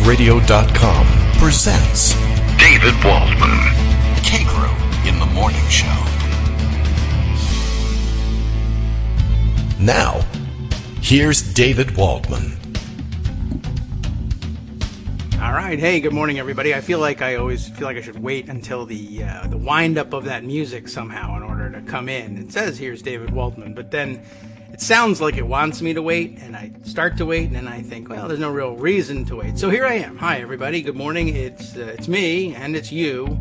BlogTalkRadio.com presents David Waldman. Kagro in the Morning Show. Now, here's David Waldman. All right. Hey, good morning, everybody. I always feel like I should wait until the wind up of that music somehow in order to come in. It says here's David Waldman, but then it sounds like it wants me to wait, and I start to wait, and then I think, well, there's no real reason to wait. So here I am. Hi, everybody. Good morning. It's me, and it's you.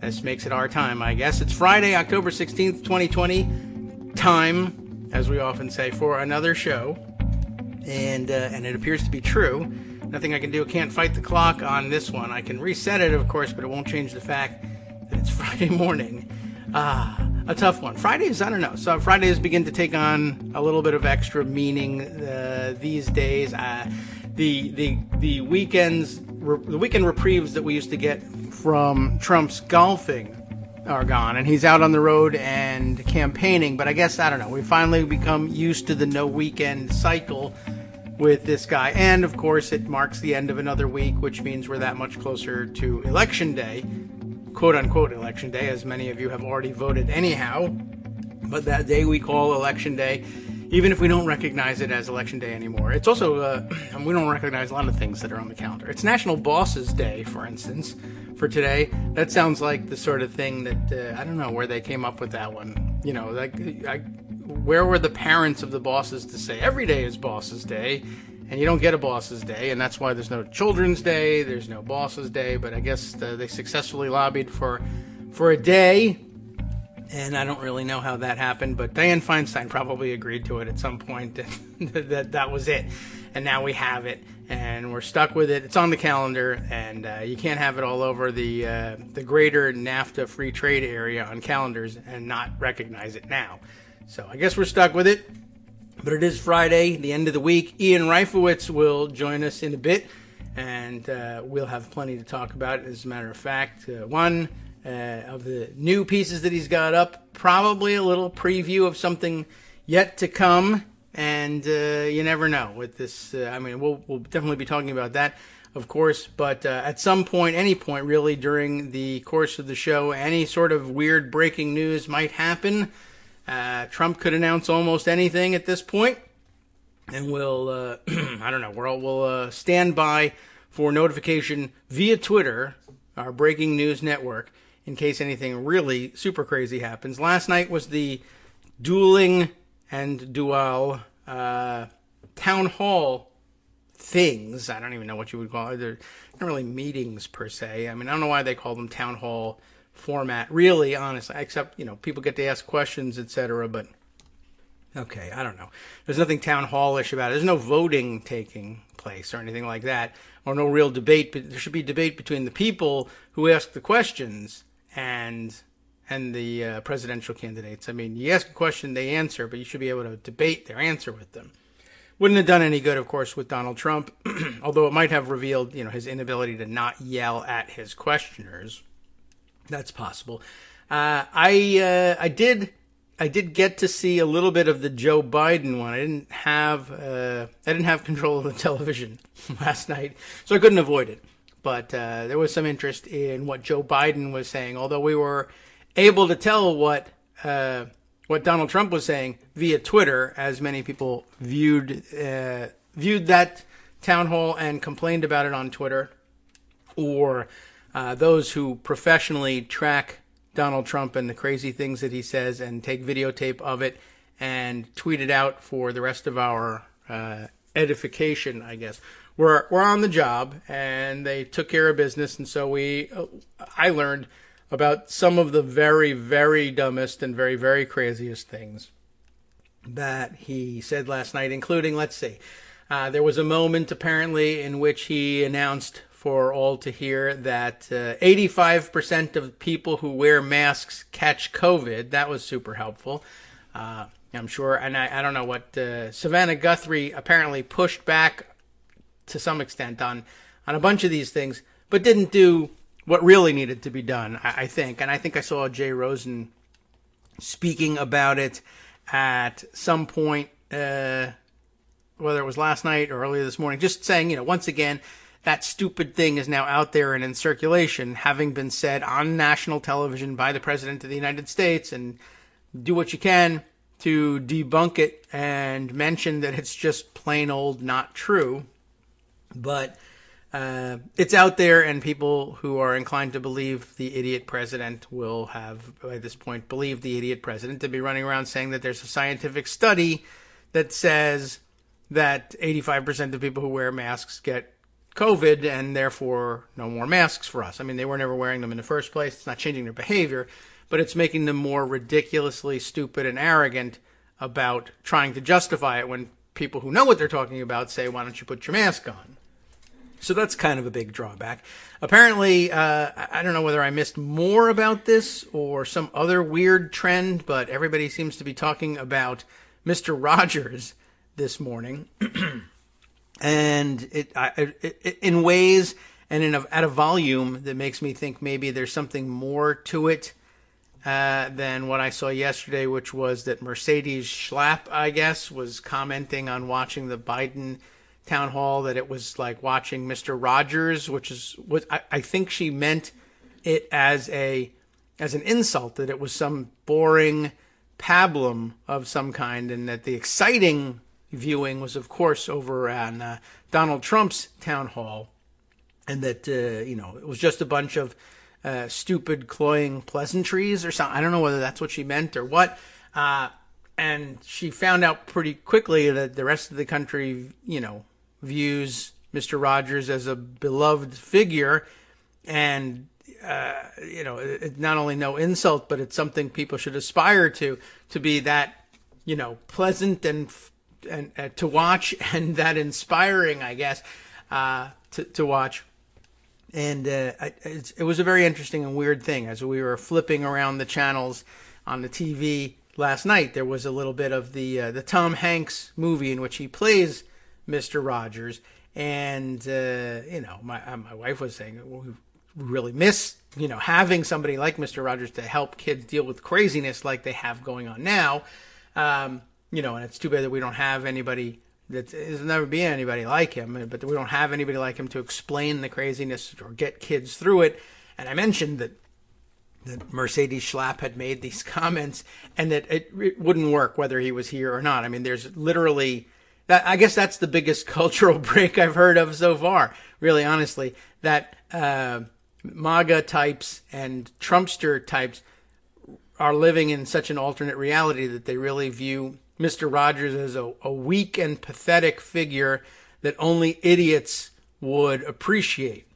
This makes it our time, I guess. It's Friday, October 16th, 2020. Time, as we often say, for another show. And it appears to be true. Nothing I can do. Can't fight the clock on this one. I can reset it, of course, but it won't change the fact that it's Friday morning. A tough one. Fridays, I don't know. So Fridays begin to take on a little bit of extra meaning these days. The weekend reprieves that we used to get from Trump's golfing are gone, and he's out on the road and campaigning. But I guess, I don't know, we finally become used to the no weekend cycle with this guy. And of course, it marks the end of another week, which means we're that much closer to Election Day. Quote unquote Election Day, as many of you have already voted anyhow. But that day we call Election Day, even if we don't recognize it as Election Day anymore. It's also, we don't recognize a lot of things that are on the calendar. It's National Bosses Day, for instance, for today. That sounds like the sort of thing that, I don't know where they came up with that one. You know, where were the parents of the bosses to say every day is Bosses Day? And you don't get a Boss's Day, and that's why there's no Children's Day, there's no Boss's Day, but I guess they successfully lobbied for a day, and I don't really know how that happened, but Dianne Feinstein probably agreed to it at some point, that was it, and now we have it, and we're stuck with it. It's on the calendar, and you can't have it all over the greater NAFTA free trade area on calendars and not recognize it now. So I guess we're stuck with it. But it is Friday, the end of the week. Ian Reifowitz will join us in a bit, and we'll have plenty to talk about. As a matter of fact, one of the new pieces that he's got up, probably a little preview of something yet to come, and you never know with this. We'll definitely be talking about that, of course, but at some point, any point really, during the course of the show, any sort of weird breaking news might happen. Trump could announce almost anything at this point, and we'll, we'll stand by for notification via Twitter, our breaking news network, in case anything really super crazy happens. Last night was the dual town hall things. I don't even know what you would call it. They're not really meetings per se. I mean, I don't know why they call them town hall format, really, honestly, except, people get to ask questions, etc., but okay, I don't know. There's nothing town hall-ish about it. There's no voting taking place or anything like that, or no real debate, but there should be debate between the people who ask the questions and the presidential candidates. I mean, you ask a question, they answer, but you should be able to debate their answer with them. Wouldn't have done any good, of course, with Donald Trump, although it might have revealed, his inability to not yell at his questioners. That's possible. I did get to see a little bit of the Joe Biden one. I didn't have control of the television last night, so I couldn't avoid it. But there was some interest in what Joe Biden was saying, although we were able to tell what Donald Trump was saying via Twitter, as many people viewed that town hall and complained about it on Twitter, or those who professionally track Donald Trump and the crazy things that he says and take videotape of it and tweet it out for the rest of our edification, I guess. We're on the job, and they took care of business, and so I learned about some of the very, very dumbest and very, very craziest things that he said last night, including, let's see, there was a moment apparently in which he announced for all to hear that 85% of people who wear masks catch COVID. That was super helpful, I'm sure. And I don't know what Savannah Guthrie apparently pushed back to some extent on a bunch of these things, but didn't do what really needed to be done, I think. And I think I saw Jay Rosen speaking about it at some point, whether it was last night or earlier this morning, just saying, once again, that stupid thing is now out there and in circulation, having been said on national television by the President of the United States, and do what you can to debunk it and mention that it's just plain old not true. But it's out there, and people who are inclined to believe the idiot president will have, by this point, believed the idiot president to be running around saying that there's a scientific study that says that 85% of people who wear masks get COVID, and therefore no more masks for us. I mean, they were never wearing them in the first place. It's not changing their behavior, but it's making them more ridiculously stupid and arrogant about trying to justify it when people who know what they're talking about say, why don't you put your mask on? So that's kind of a big drawback. Apparently, I don't know whether I missed more about this or some other weird trend, but everybody seems to be talking about Mr. Rogers this morning. And it in ways and at a volume that makes me think maybe there's something more to it than what I saw yesterday, which was that Mercedes Schlapp, I guess, was commenting on watching the Biden town hall that it was like watching Mr. Rogers, which is what I think she meant it as an insult, that it was some boring pablum of some kind, and that the exciting viewing was, of course, over on Donald Trump's town hall, and that it was just a bunch of stupid, cloying pleasantries or something. I don't know whether that's what she meant or what. And she found out pretty quickly that the rest of the country, views Mr. Rogers as a beloved figure, and it's not only no insult, but it's something people should aspire to be that, pleasant and to watch, and that inspiring, I guess, to watch. And it was a very interesting and weird thing. As we were flipping around the channels on the TV last night, there was a little bit of the Tom Hanks movie in which he plays Mr. Rogers, and my wife was saying, well, we really miss having somebody like Mr. Rogers to help kids deal with craziness like they have going on now. And it's too bad that we don't have anybody. There's never been anybody like him, but we don't have anybody like him to explain the craziness or get kids through it. And I mentioned that Mercedes Schlapp had made these comments, and that it wouldn't work whether he was here or not. I mean, there's literally that. I guess that's the biggest cultural break I've heard of so far, really, honestly, that MAGA types and Trumpster types are living in such an alternate reality that they really view Mr. Rogers as a weak and pathetic figure that only idiots would appreciate.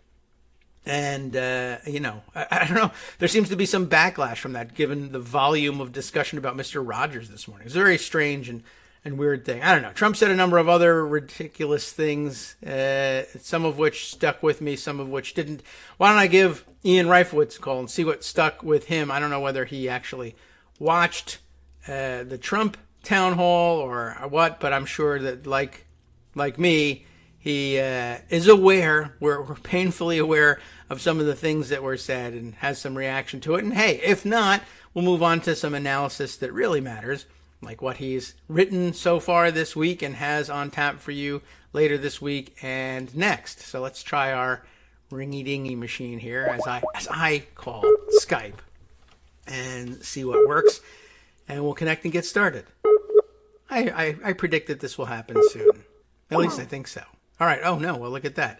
And, I don't know. There seems to be some backlash from that, given the volume of discussion about Mr. Rogers this morning. It's a very strange and weird thing. I don't know. Trump said a number of other ridiculous things, some of which stuck with me, some of which didn't. Why don't I give Ian Reifowitz a call and see what stuck with him? I don't know whether he actually watched the Trump town hall or what, but I'm sure that like me, he is aware, we're painfully aware of some of the things that were said and has some reaction to it. And hey, if not, we'll move on to some analysis that really matters, like what he's written so far this week and has on tap for you later this week and next. So let's try our ringy-dingy machine here as I call Skype and see what works, and we'll connect and get started. I predict that this will happen soon. At least I think so. All right. Oh, no. Well, look at that.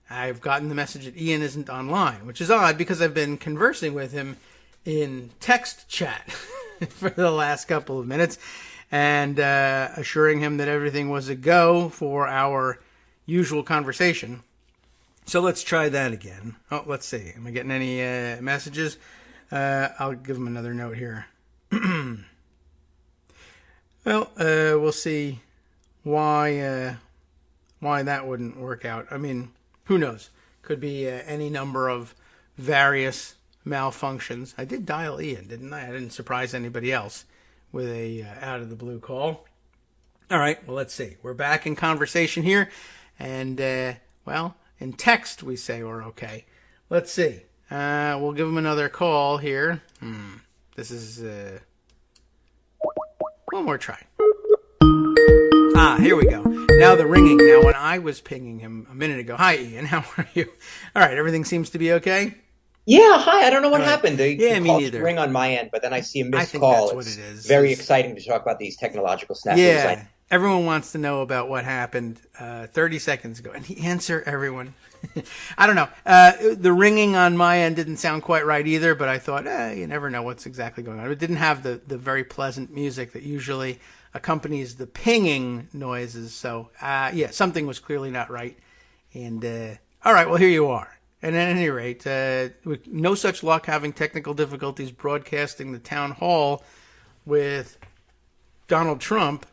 I've gotten the message that Ian isn't online, which is odd because I've been conversing with him in text chat for the last couple of minutes and assuring him that everything was a go for our usual conversation. So let's try that again. Oh, let's see. Am I getting any messages? I'll give him another note here. Well, we'll see why that wouldn't work out. I mean, who knows? Could be any number of various malfunctions. I did dial Ian, didn't I? I didn't surprise anybody else with a out-of-the-blue call. All right, well, let's see. We're back in conversation here. And, in text we say we're okay. Let's see. We'll give him another call here. This is... one more try. Here we go. Now the ringing. Now when I was pinging him a minute ago, hi Ian, how are you? All right, everything seems to be okay? Yeah, hi. I don't know what All right. happened. The Me call neither. didn't ring on my end, but then I see a I missed think call. that's what It's it is. very exciting to talk about these technological snafus. Yeah, everyone wants to know about what happened 30 seconds ago. And the answer, everyone, I don't know. The ringing on my end didn't sound quite right either, but I thought, you never know what's exactly going on. It didn't have the very pleasant music that usually accompanies the pinging noises. So, yeah, something was clearly not right. And, all right, well, here you are. And at any rate, with no such luck having technical difficulties broadcasting the town hall with Donald Trump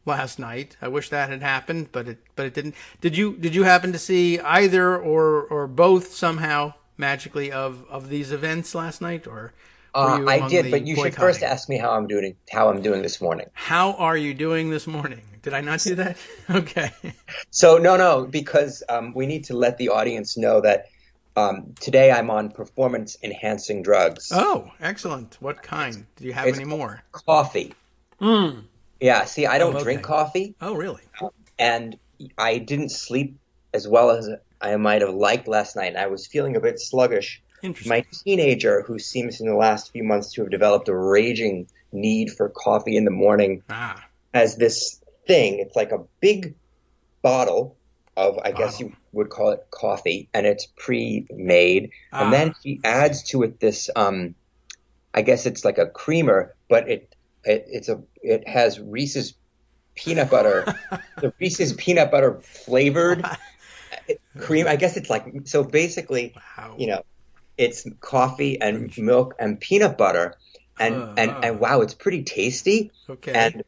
last night. I wish that had happened, but it didn't. Did you happen to see either or both somehow magically of these events last night, or were you I did, the but you should first ask me how I'm doing this morning. How are you doing this morning? Did I not do that? Okay. So no, because we need to let the audience know that today I'm on performance enhancing drugs. Oh, excellent. What kind? Do you have any more? Coffee. Yeah, see, I don't okay. drink coffee. Oh, really? And I didn't sleep as well as I might have liked last night. And I was feeling a bit sluggish. Interesting. My teenager, who seems in the last few months to have developed a raging need for coffee in the morning, has this thing. It's like a big bottle of, I guess you would call it coffee, and it's pre-made. And then she adds to it this, I guess it's like a creamer, but it has Reese's peanut butter, the Reese's peanut butter flavored cream. I guess it's like, so basically, it's coffee and milk and peanut butter, and wow, it's pretty tasty. Okay. And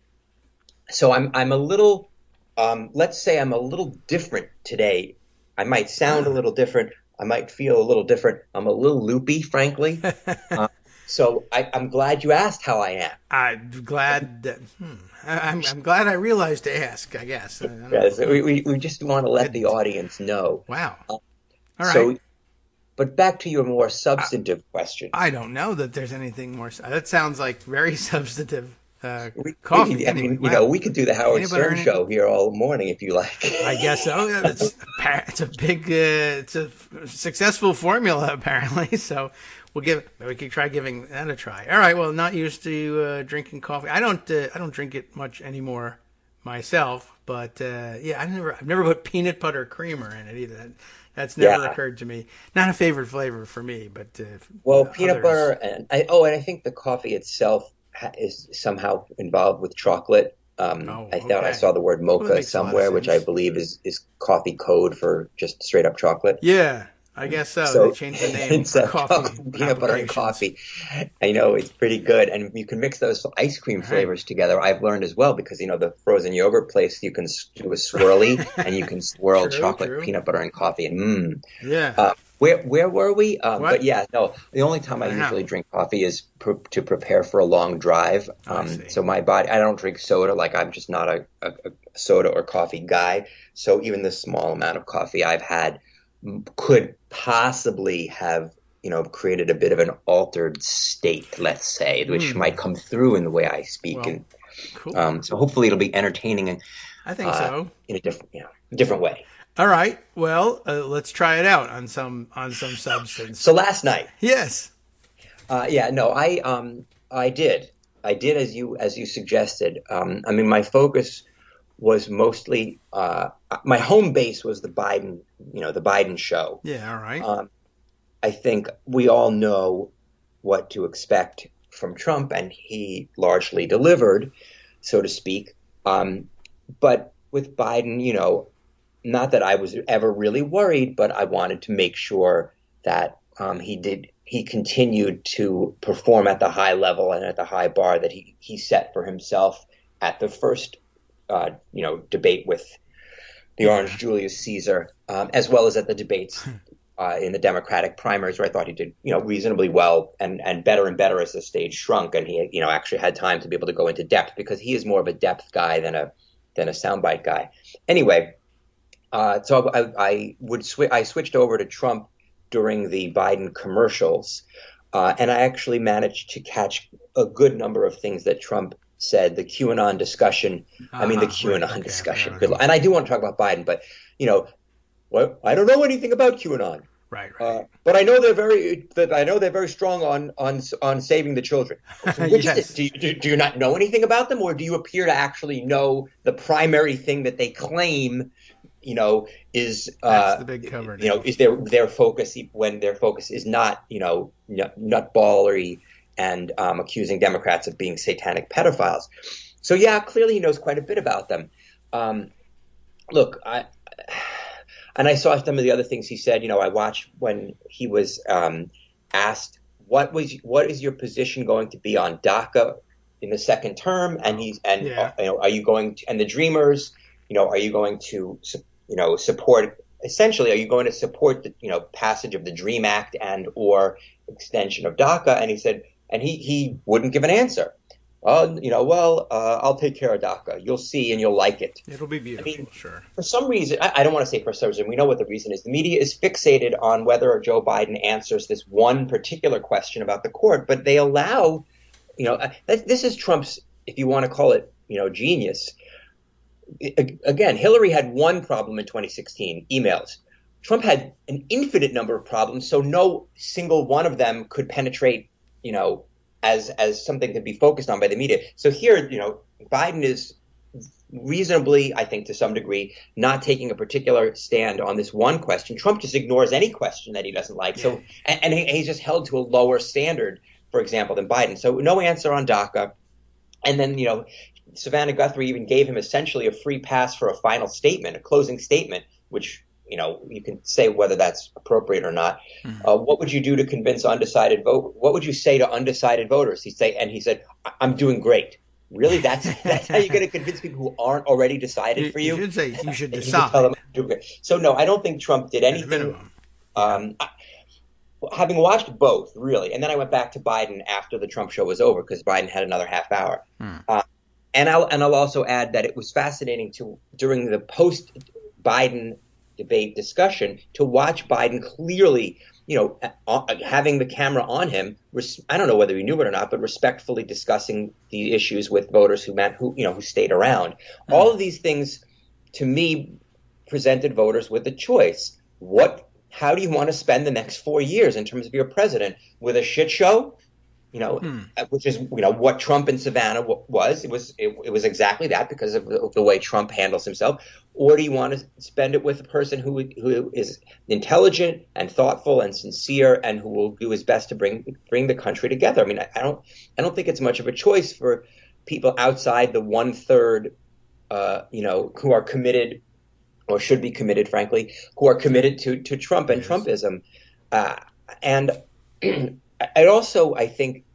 so I'm a little, let's say I'm a little different today. I might sound a little different. I might feel a little different. I'm a little loopy, frankly. So I'm glad you asked how I am. I'm glad that I'm glad I realized to ask, I guess. Yes, we just want to let the audience know. Wow. All right. So, but back to your more substantive question. I don't know that there's anything more. That sounds like very substantive coffee. We could do the Howard Stern show here all morning if you like. I guess so. It's a big, it's a successful formula apparently. So we could try giving that a try. All right. Well, not used to drinking coffee. I don't drink it much anymore myself. But I've never put peanut butter creamer in it either. That's never occurred to me. Not a favorite flavor for me, but peanut butter and I think the coffee itself is somehow involved with chocolate. I thought I saw the word mocha somewhere, which I believe is coffee code for just straight up chocolate. Yeah, I guess so. They changed the name for coffee. Peanut butter and coffee. I know, it's pretty good. And you can mix those ice cream flavors together. I've learned as well because, the frozen yogurt place, you can do a swirly and you can swirl chocolate, peanut butter, and coffee. And where were we? But the only time I usually drink coffee is to prepare for a long drive. So my body, I don't drink soda. Like, I'm just not a soda or coffee guy. So even the small amount of coffee I've had could possibly have, created a bit of an altered state, let's say, which might come through in the way I speak. Well, cool. So hopefully it'll be entertaining and I think so. In a different way. All right. Well, let's try it out on some substance. So last night. Yes. I did as you suggested. My focus was mostly my home base was the Biden show. Yeah. All right. I think we all know what to expect from Trump, and he largely delivered, so to speak. But with Biden, not that I was ever really worried, but I wanted to make sure that he continued to perform at the high level and at the high bar that he set for himself at the first debate with the Orange Julius Caesar, as well as at the debates in the Democratic primaries, where I thought he did, reasonably well and better as the stage shrunk, and he, actually had time to be able to go into depth because he is more of a depth guy than a soundbite guy. Anyway, so I switched over to Trump during the Biden commercials, and I actually managed to catch a good number of things that Trump said the QAnon discussion. I mean, the QAnon right, okay, discussion. I Good, forgot and I do want to talk about Biden, but you know, well, I don't know anything about QAnon. right, But I know they're very strong on saving the children. So which is it? Yes. Do you not know anything about them, or do you appear to actually know the primary thing that they claim? Is That's the big cover name. is their focus when their focus is not nutballery and accusing Democrats of being satanic pedophiles. So yeah, clearly he knows quite a bit about them. Look, I saw some of the other things he said. I watched when he was asked what is your position going to be on DACA in the second term, and are you going to, and the Dreamers, are you going to support, essentially, are you going to support the passage of the Dream Act and or extension of DACA? And he said, and he wouldn't give an answer. I'll take care of DACA. You'll see and you'll like it. It'll be beautiful, I mean, sure. For some reason, I don't want to say for some reason, we know what the reason is. The media is fixated on whether Joe Biden answers this one particular question about the court, but they allow, this is Trump's, if you want to call it, genius. Again, Hillary had one problem in 2016, emails. Trump had an infinite number of problems, so no single one of them could penetrate, as something to be focused on by the media. So here, Biden is reasonably, I think to some degree, not taking a particular stand on this one question. Trump just ignores any question that he doesn't like. Yeah. So, and he's just held to a lower standard, for example, than Biden. So no answer on DACA. And then, Savannah Guthrie even gave him essentially a free pass for a final statement, a closing statement, which, you can say whether that's appropriate or not. Mm-hmm. What would you do to convince undecided vote? What would you say to undecided voters? He said, I'm doing great. Really? That's how you're going to convince people who aren't already decided for you? You should say you should decide. Tell them I'm doing great. So no, I don't think Trump did anything. Having watched both, really, and then I went back to Biden after the Trump show was over because Biden had another half hour. And I'll also add that it was fascinating during the post-Biden debate discussion to watch Biden clearly, having the camera on him. I don't know whether he knew it or not, but respectfully discussing the issues with voters who stayed around. All of these things, to me, presented voters with a choice. How do you want to spend the next 4 years in terms of your president? With a shit show? Which is what Trump and Savannah was. It was exactly that because of the way Trump handles himself. Or do you want to spend it with a person who is intelligent and thoughtful and sincere and who will do his best to bring the country together? I mean, I don't think it's much of a choice for people outside the 1/3, who are committed or should be committed, frankly, who are committed to Trump and Trumpism, and. I think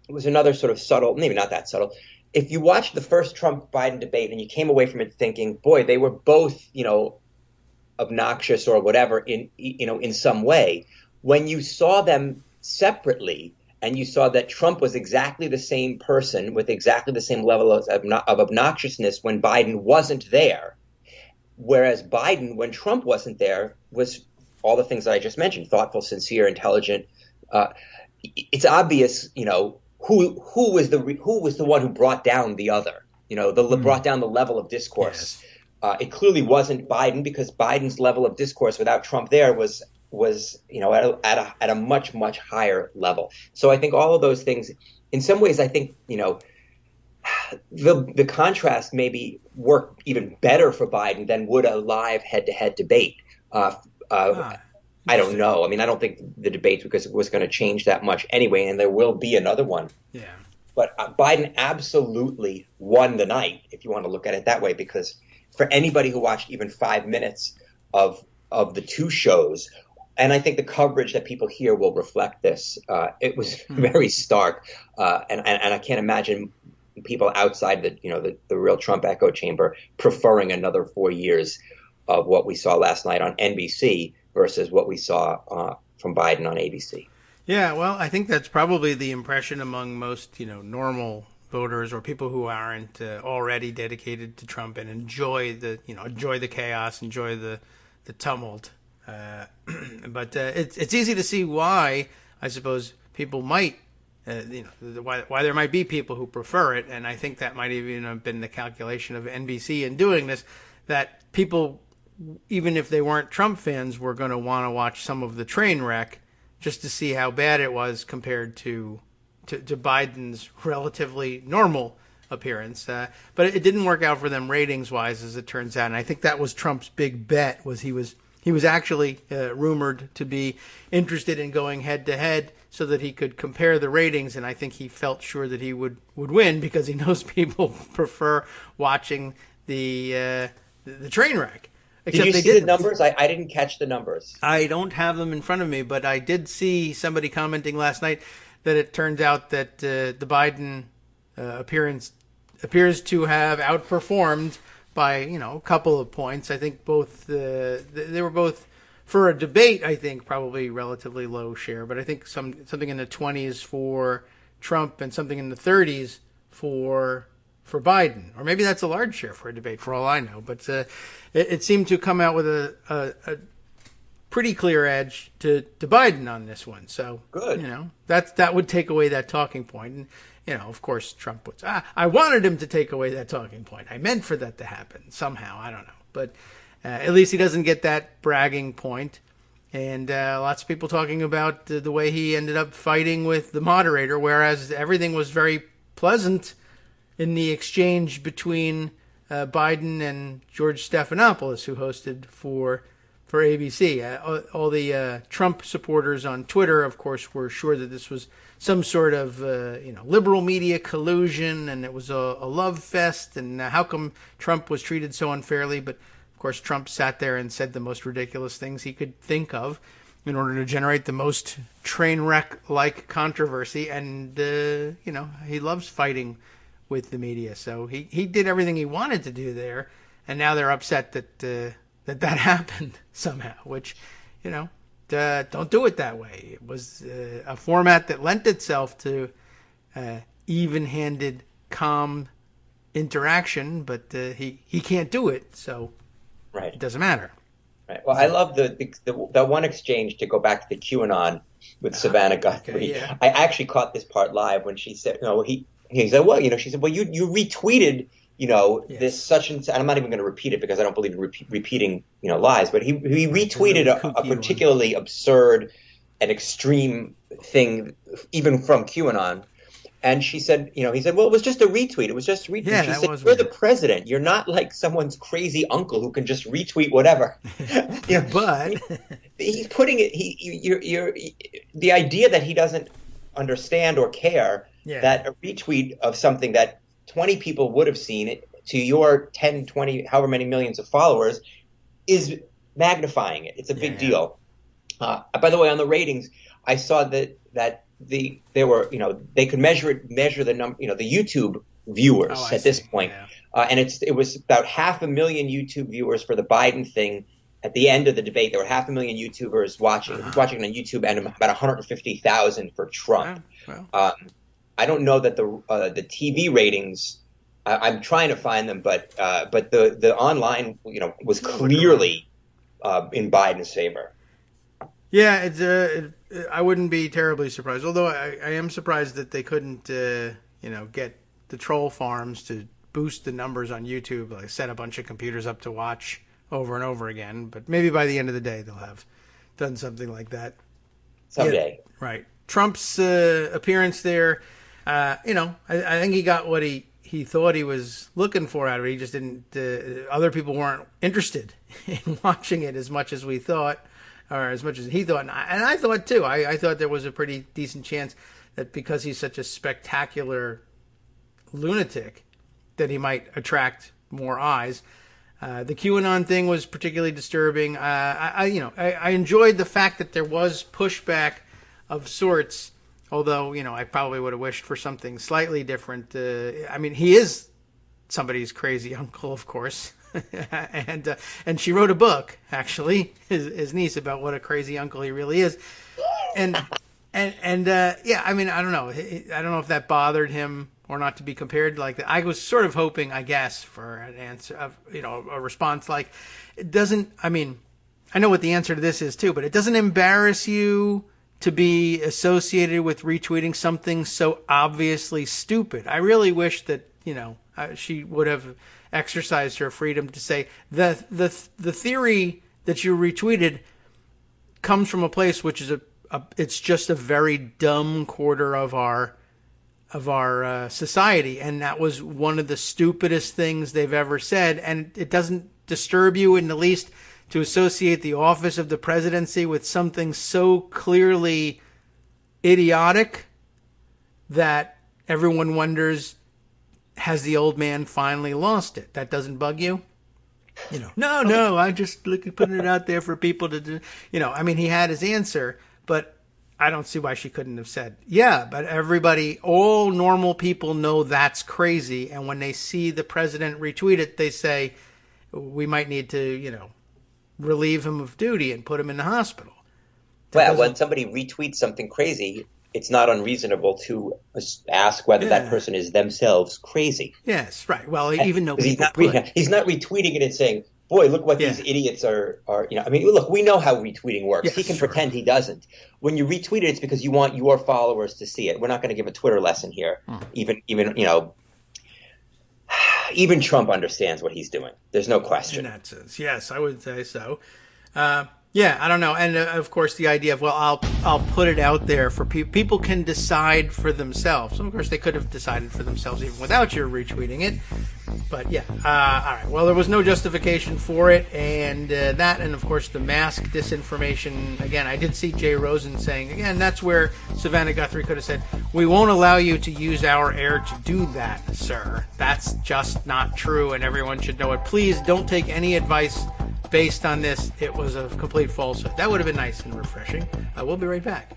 it was another sort of subtle, maybe not that subtle. If you watched the first Trump-Biden debate and you came away from it thinking, boy, they were both, obnoxious or whatever in some way, when you saw them separately and you saw that Trump was exactly the same person with exactly the same level of obnoxiousness when Biden wasn't there, whereas Biden, when Trump wasn't there, was all the things that I just mentioned, thoughtful, sincere, intelligent. It's obvious, who was the one who brought down the other, brought down the level of discourse. Yes. It clearly wasn't Biden because Biden's level of discourse without Trump there was at a much, much higher level. So I think all of those things, in some ways, I think, the contrast maybe worked even better for Biden than would a live head-to-head debate. I don't know. I mean, I don't think the debate was going to change that much anyway, and there will be another one. Yeah. But Biden absolutely won the night, if you want to look at it that way, because for anybody who watched even 5 minutes of the two shows, and I think the coverage that people hear will reflect this, it was very stark, and I can't imagine people outside the real Trump echo chamber preferring another 4 years of what we saw last night on NBC versus what we saw from Biden on ABC. Yeah, well, I think that's probably the impression among most, normal voters or people who aren't already dedicated to Trump and enjoy the chaos, enjoy the tumult. But it's easy to see why, I suppose, people might why there might be people who prefer it, and I think that might even have been the calculation of NBC in doing this, that people, even if they weren't Trump fans, were going to want to watch some of the train wreck just to see how bad it was compared to Biden's relatively normal appearance. But it didn't work out for them ratings-wise, as it turns out, and I think that was Trump's big bet. Was he was actually rumored to be interested in going head-to-head so that he could compare the ratings, and I think he felt sure that he would win because he knows people prefer watching the train wreck. Did you see the numbers? I didn't catch the numbers. I don't have them in front of me, but I did see somebody commenting last night that it turns out that the Biden appearance appears to have outperformed by a couple of points. I think both they were both for a debate. I think probably relatively low share, but I think something in the 20s for Trump and something in the 30s for Biden, or maybe that's a large share for a debate, for all I know. But it seemed to come out with a pretty clear edge to Biden on this one. So good. That would take away that talking point. And of course, Trump would say, I wanted him to take away that talking point. I meant for that to happen somehow. I don't know. But at least he doesn't get that bragging point. And lots of people talking about the way he ended up fighting with the moderator, whereas everything was very pleasant in the exchange between Biden and George Stephanopoulos, who hosted for ABC. All the Trump supporters on Twitter, of course, were sure that this was some sort of liberal media collusion, and it was a love fest, and how come Trump was treated so unfairly. But of course, Trump sat there and said the most ridiculous things he could think of in order to generate the most train wreck-like controversy, and he loves fighting with the media. So he did everything he wanted to do there, and now they're upset that happened somehow, which, don't do it that way. It was a format that lent itself to even-handed, calm interaction, but he can't do it, so right. It doesn't matter. Right. Well, I love the one exchange, to go back to the QAnon with Savannah Guthrie. Okay, yeah. I actually caught this part live when she said, he said, well, she said, well, you retweeted, Yes. this such and I'm not even going to repeat it because I don't believe in repeating, lies, but he retweeted a particularly absurd and extreme thing, even from QAnon. And she said, he said, well, it was just a retweet. It was just a retweet. Yeah, she that said, was you're weird. the president. You're not like someone's crazy uncle who can just retweet whatever. But he's putting it. You're the idea that he doesn't understand or care that a retweet of something that 20 people would have seen it to your 10, 20, however many millions of followers is magnifying it. It's a big deal. By the way, on the ratings, I saw that they were, they could measure the number, the YouTube viewers at this point. And it was about 500,000 YouTube viewers for the Biden thing. At the end of the debate, there were 500,000 YouTubers watching it on YouTube, and about 150,000 for Trump. Wow. I don't know that the TV ratings. I'm trying to find them, but the online, was clearly in Biden's favor. Yeah, I wouldn't be terribly surprised. Although I am surprised that they couldn't, get the troll farms to boost the numbers on YouTube, like set a bunch of computers up to watch over and over again. But maybe by the end of the day, they'll have done something like that. Someday. Yeah, right. Trump's appearance there, I think he got what he thought he was looking for out of it. He just didn't, other people weren't interested in watching it as much as we thought, or as much as he thought. And I thought too. I thought there was a pretty decent chance that because he's such a spectacular lunatic, that he might attract more eyes. The QAnon thing was particularly disturbing. I enjoyed the fact that there was pushback of sorts, although, I probably would have wished for something slightly different. He is somebody's crazy uncle, of course. and she wrote a book, actually, his niece, about what a crazy uncle he really is. I don't know. I don't know if that bothered him or not to be compared like that. I was sort of hoping, I guess, for an answer of, a response like, it doesn't, I know what the answer to this is too, but it doesn't embarrass you to be associated with retweeting something so obviously stupid. I really wish that, she would have exercised her freedom to say the theory that you retweeted comes from a place which is it's just a very dumb quarter of our society, and that was one of the stupidest things they've ever said. And it doesn't disturb you in the least to associate the office of the presidency with something so clearly idiotic that everyone wonders, has the old man finally lost it? That doesn't bug you? No, I just putting it out there for people to do. He had his answer, but I don't see why she couldn't have said, yeah, but all normal people know that's crazy. And when they see the president retweet it, they say, we might need to, relieve him of duty and put him in the hospital. When somebody retweets something crazy, it's not unreasonable to ask whether that person is themselves crazy. Yes, right. Well, even though he's not retweeting it and saying, boy, look what these idiots are. Look, we know how retweeting works. Yes, he can pretend he doesn't. When you retweet it, it's because you want your followers to see it. We're not going to give a Twitter lesson here. Even Trump understands what he's doing. There's no question. In that sense, yes, I would say so. I don't know. And of course, the idea of, I'll put it out there for people. People can decide for themselves. And of course, they could have decided for themselves even without your retweeting it. But all right. Well, there was no justification for it, and and of course the mask disinformation. Again, I did see Jay Rosen saying again that's where Savannah Guthrie could have said, "We won't allow you to use our air to do that, sir. That's just not true, and everyone should know it. Please don't take any advice based on this. It was a complete falsehood." That would have been nice and refreshing. We'll be right back.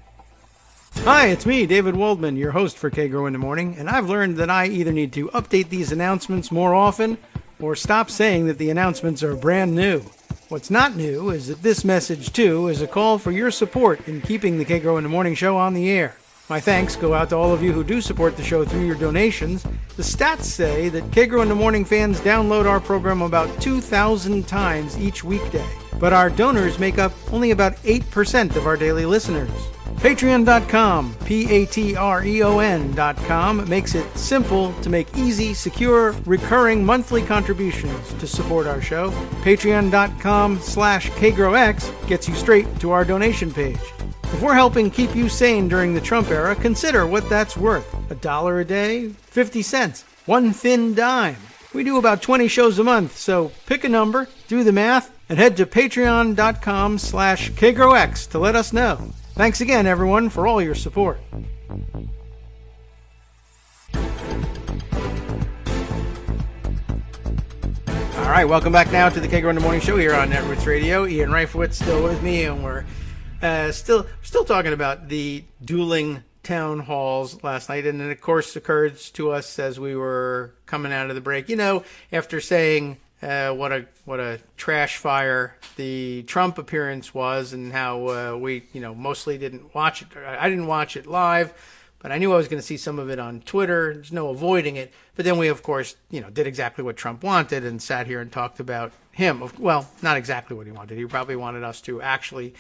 Hi, it's me, David Waldman, your host for Kagro in the Morning, and I've learned that I either need to update these announcements more often or stop saying that the announcements are brand new. What's not new is that this message, too, is a call for your support in keeping the Kagro in the Morning show on the air. My thanks go out to all of you who do support the show through your donations. The stats say that Kagro in the Morning fans download our program about 2,000 times each weekday, but our donors make up only about 8% of our daily listeners. Patreon.com, Patreon.com, makes it simple to make easy, secure, recurring monthly contributions to support our show. Patreon.com/KagroX gets you straight to our donation page. If we're helping keep you sane during the Trump era, consider what that's worth. $1 a day? 50 cents? One thin dime? We do about 20 shows a month, so pick a number, do the math, and head to Patreon.com/KagroX to let us know. Thanks again, everyone, for all your support. All right, welcome back now to the Kagro in the Morning Show here on Netroots Radio. Ian Reifowitz still with me, and we're still talking about the dueling town halls last night. And it, of course, occurred to us as we were coming out of the break. After saying what a trash fire the Trump appearance was, and how we mostly didn't watch it. I didn't watch it live, but I knew I was going to see some of it on Twitter. There's no avoiding it. But then we, of course, did exactly what Trump wanted and sat here and talked about him. Well, not exactly what he wanted. He probably wanted us to actually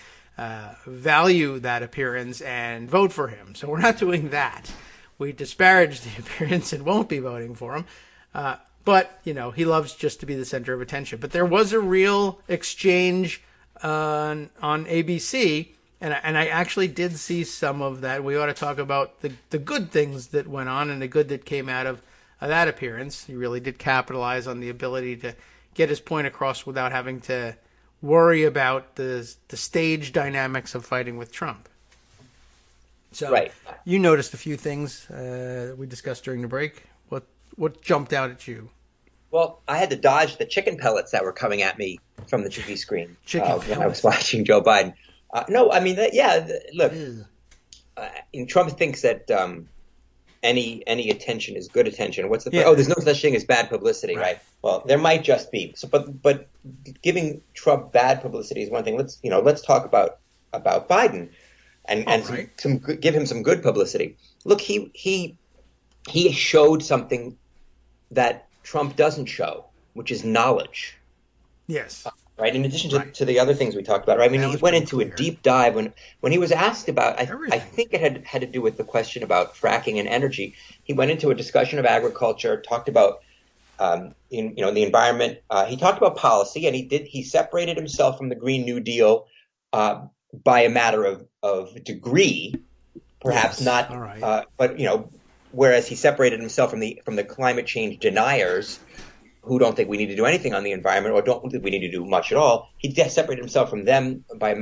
value that appearance and vote for him. So we're not doing that. We disparaged the appearance and won't be voting for him. But, he loves just to be the center of attention. But there was a real exchange on ABC, and I actually did see some of that. We ought to talk about the good things that went on and the good that came out of that appearance. He really did capitalize on the ability to get his point across without having to worry about the stage dynamics of fighting with Trump. So right. You noticed a few things we discussed during the break. What jumped out at you? Well, I had to dodge the chicken pellets that were coming at me from the TV screen when I was watching Joe Biden. Look, Trump thinks that any attention is good attention. What's the there's no such thing as bad publicity, right? Well, there might just be. So, but giving Trump bad publicity is one thing. Let's talk about Biden and give him some good publicity. Look, he showed something that Trump doesn't show, which is knowledge. Yes. right? In addition Right. to the other things we talked about, right? I mean, That he was went pretty into a clear. deep dive when he was asked about. I Everything. think it had to do with the question about fracking and energy. He went into a discussion of agriculture, talked about the environment. He talked about policy, and he separated himself from the Green New Deal by a matter of degree, perhaps Yes. not, All right. but whereas he separated himself from the climate change deniers who don't think we need to do anything on the environment or don't think we need to do much at all. He separated himself from them by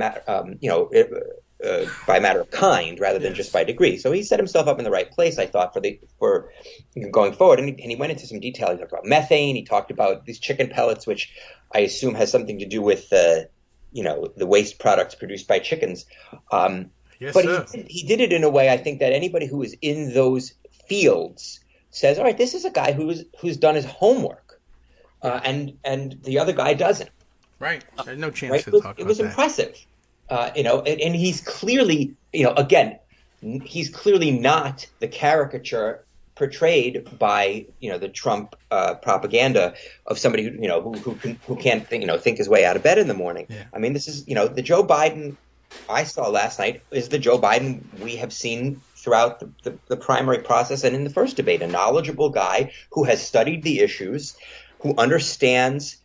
by matter of kind rather than just Yes. by degree. So he set himself up in the right place, I thought, for going forward. And he went into some detail. He talked about methane. He talked about these chicken pellets, which I assume has something to do with the waste products produced by chickens. Yes, But so. he did it in a way I think that anybody who is in those fields says, all right, this is a guy who's done his homework. And the other guy doesn't. Right. There's no chance Right? to talk It about was that. impressive. And he's clearly, again, he's clearly not the caricature portrayed by the Trump propaganda of somebody who can't think his way out of bed in the morning. Yeah. I mean, this is the Joe Biden I saw last night is the Joe Biden we have seen throughout the primary process and in the first debate, a knowledgeable guy who has studied the issues, who understands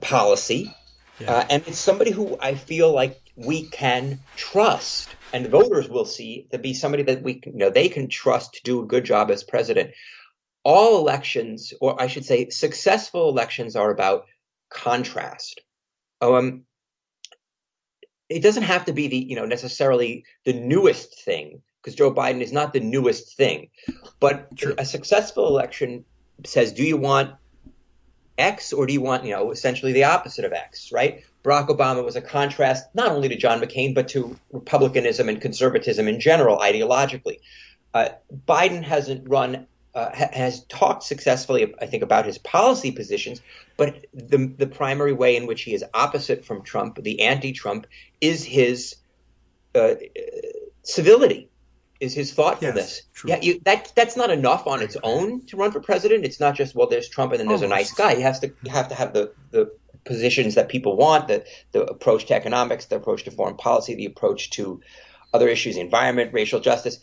policy, Yeah. and it's somebody who I feel like we can trust, and voters will see to be somebody that they can trust to do a good job as president. All elections, or I should say, successful elections, are about contrast. It doesn't have to be necessarily the newest thing, because Joe Biden is not the newest thing, but True. a successful election says, do you want X or do you want, essentially the opposite of X, right? Barack Obama was a contrast not only to John McCain, but to republicanism and conservatism in general, ideologically. Biden has talked successfully, I think, about his policy positions, but the primary way in which he is opposite from Trump, the anti-Trump, is his civility, is his thoughtfulness. Yes, true. Yeah, that's not enough on its own to run for president. It's not just, well, there's Trump and then there's a nice guy. You have to have the positions that people want, the approach to economics, the approach to foreign policy, the approach to other issues, environment, racial justice.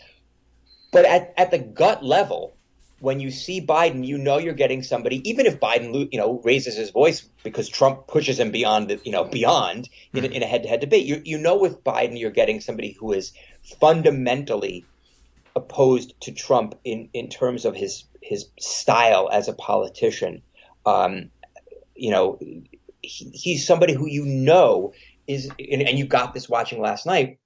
But at the gut level, when you see Biden, you're getting somebody, even if Biden, raises his voice because Trump pushes him beyond in a head-to-head debate. With Biden, you're getting somebody who is fundamentally opposed to Trump in terms of his style as a politician. He's somebody who is, and you got this watching last night,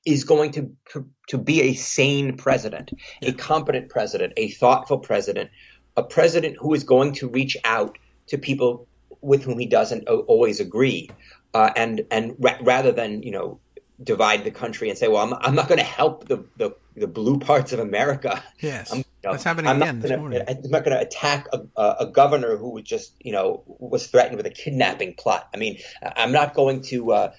is going to be a sane president, a competent president, a thoughtful president, a president who is going to reach out to people with whom he doesn't always agree, rather than divide the country and say, well, I'm not going to help the blue parts of America. Yes, that's happening again this morning. I'm not going to attack a governor who was threatened with a kidnapping plot. I mean, I'm not going to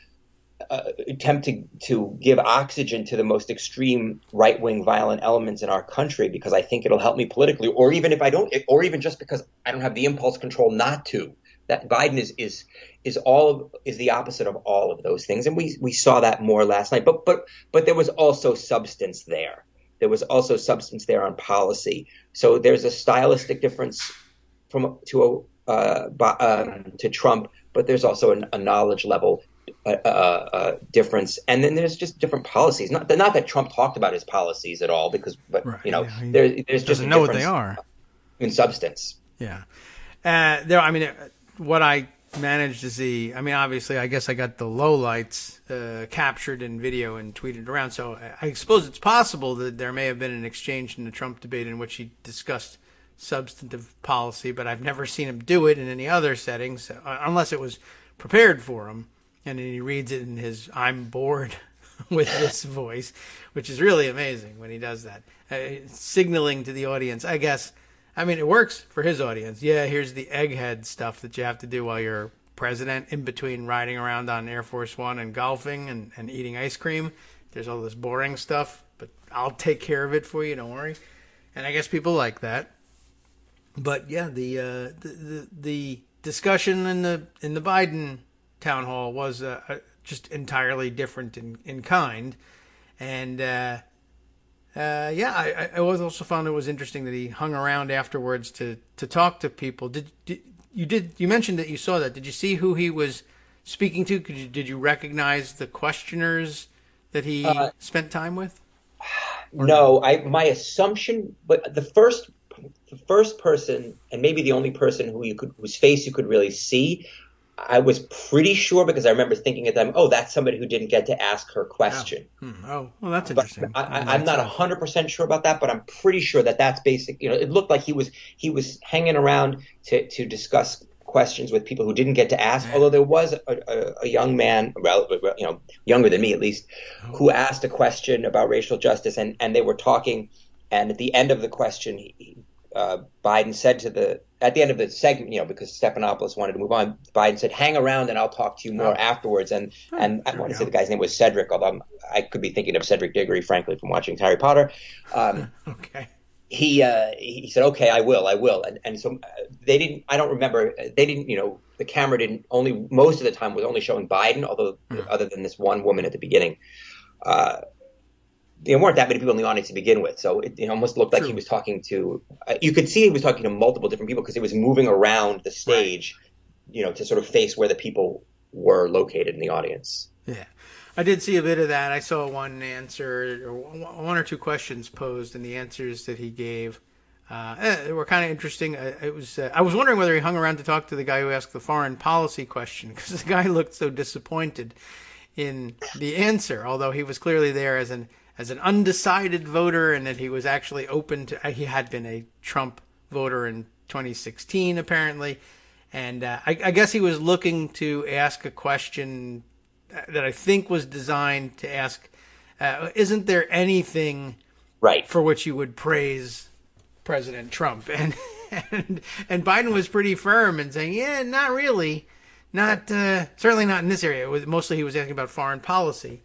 attempt to give oxygen to the most extreme right-wing violent elements in our country because I think it'll help me politically, or even if I don't, or even just because I don't have the impulse control not to. That Biden is the opposite of all of those things, and we saw that more last night. But there was also substance there. There was also substance there on policy. So there's a stylistic difference to Trump, but there's also a knowledge level difference, and then there's just different policies. Not that Trump talked about his policies at all, there's just doesn't know what they are in substance. Yeah, what I managed to see. I mean, obviously, I guess I got the lowlights captured in video and tweeted around. So I suppose it's possible that there may have been an exchange in the Trump debate in which he discussed substantive policy, but I've never seen him do it in any other settings, unless it was prepared for him. And then he reads it in his "I'm bored" with this voice, which is really amazing when he does that, signaling to the audience, I guess. I mean, it works for his audience. Yeah, here's the egghead stuff that you have to do while you're president, in between riding around on Air Force One and golfing and eating ice cream. There's all this boring stuff, but I'll take care of it for you. Don't worry. And I guess people like that. But yeah, the discussion in the Biden town hall was just entirely different in kind, and I was also found it was interesting that he hung around afterwards to talk to people. You mentioned that you saw that? Did you see who he was speaking to? Did you recognize the questioners that he spent time with? No, my assumption, but the first person, and maybe the only person whose face you could really see, I was pretty sure, because I remember thinking at them, oh, that's somebody who didn't get to ask her question. Oh, well, that's interesting. I'm not 100% sure about that, but I'm pretty sure that's basic. It looked like he was hanging around to discuss questions with people who didn't get to ask. Although there was a young man, younger than me at least, who asked a question about racial justice, and they were talking. And at the end of the question, Biden said at the end of the segment, because Stephanopoulos wanted to move on, Biden said, "Hang around and I'll talk to you more afterwards." And I want to say the guy's name was Cedric, although I could be thinking of Cedric Diggory, frankly, from watching Harry Potter. Okay. He said, "Okay, I will," and so they didn't. I don't remember. They didn't. The camera didn't only most of the time was only showing Biden, although other than this one woman at the beginning. There weren't that many people in the audience to begin with, so it almost looked like he was talking to. You could see he was talking to multiple different people because he was moving around the stage, to sort of face where the people were located in the audience. Yeah, I did see a bit of that. I saw one answer, or one or two questions posed, and the answers that he gave were kind of interesting. I was wondering whether he hung around to talk to the guy who asked the foreign policy question, because the guy looked so disappointed in the answer, although he was clearly there as an undecided voter, and that he was actually open to. He had been a Trump voter in 2016, apparently, and I guess he was looking to ask a question that I think was designed to ask, isn't there anything for which you would praise President Trump? And Biden was pretty firm in saying, yeah, not really, not certainly not in this area. Mostly he was asking about foreign policy.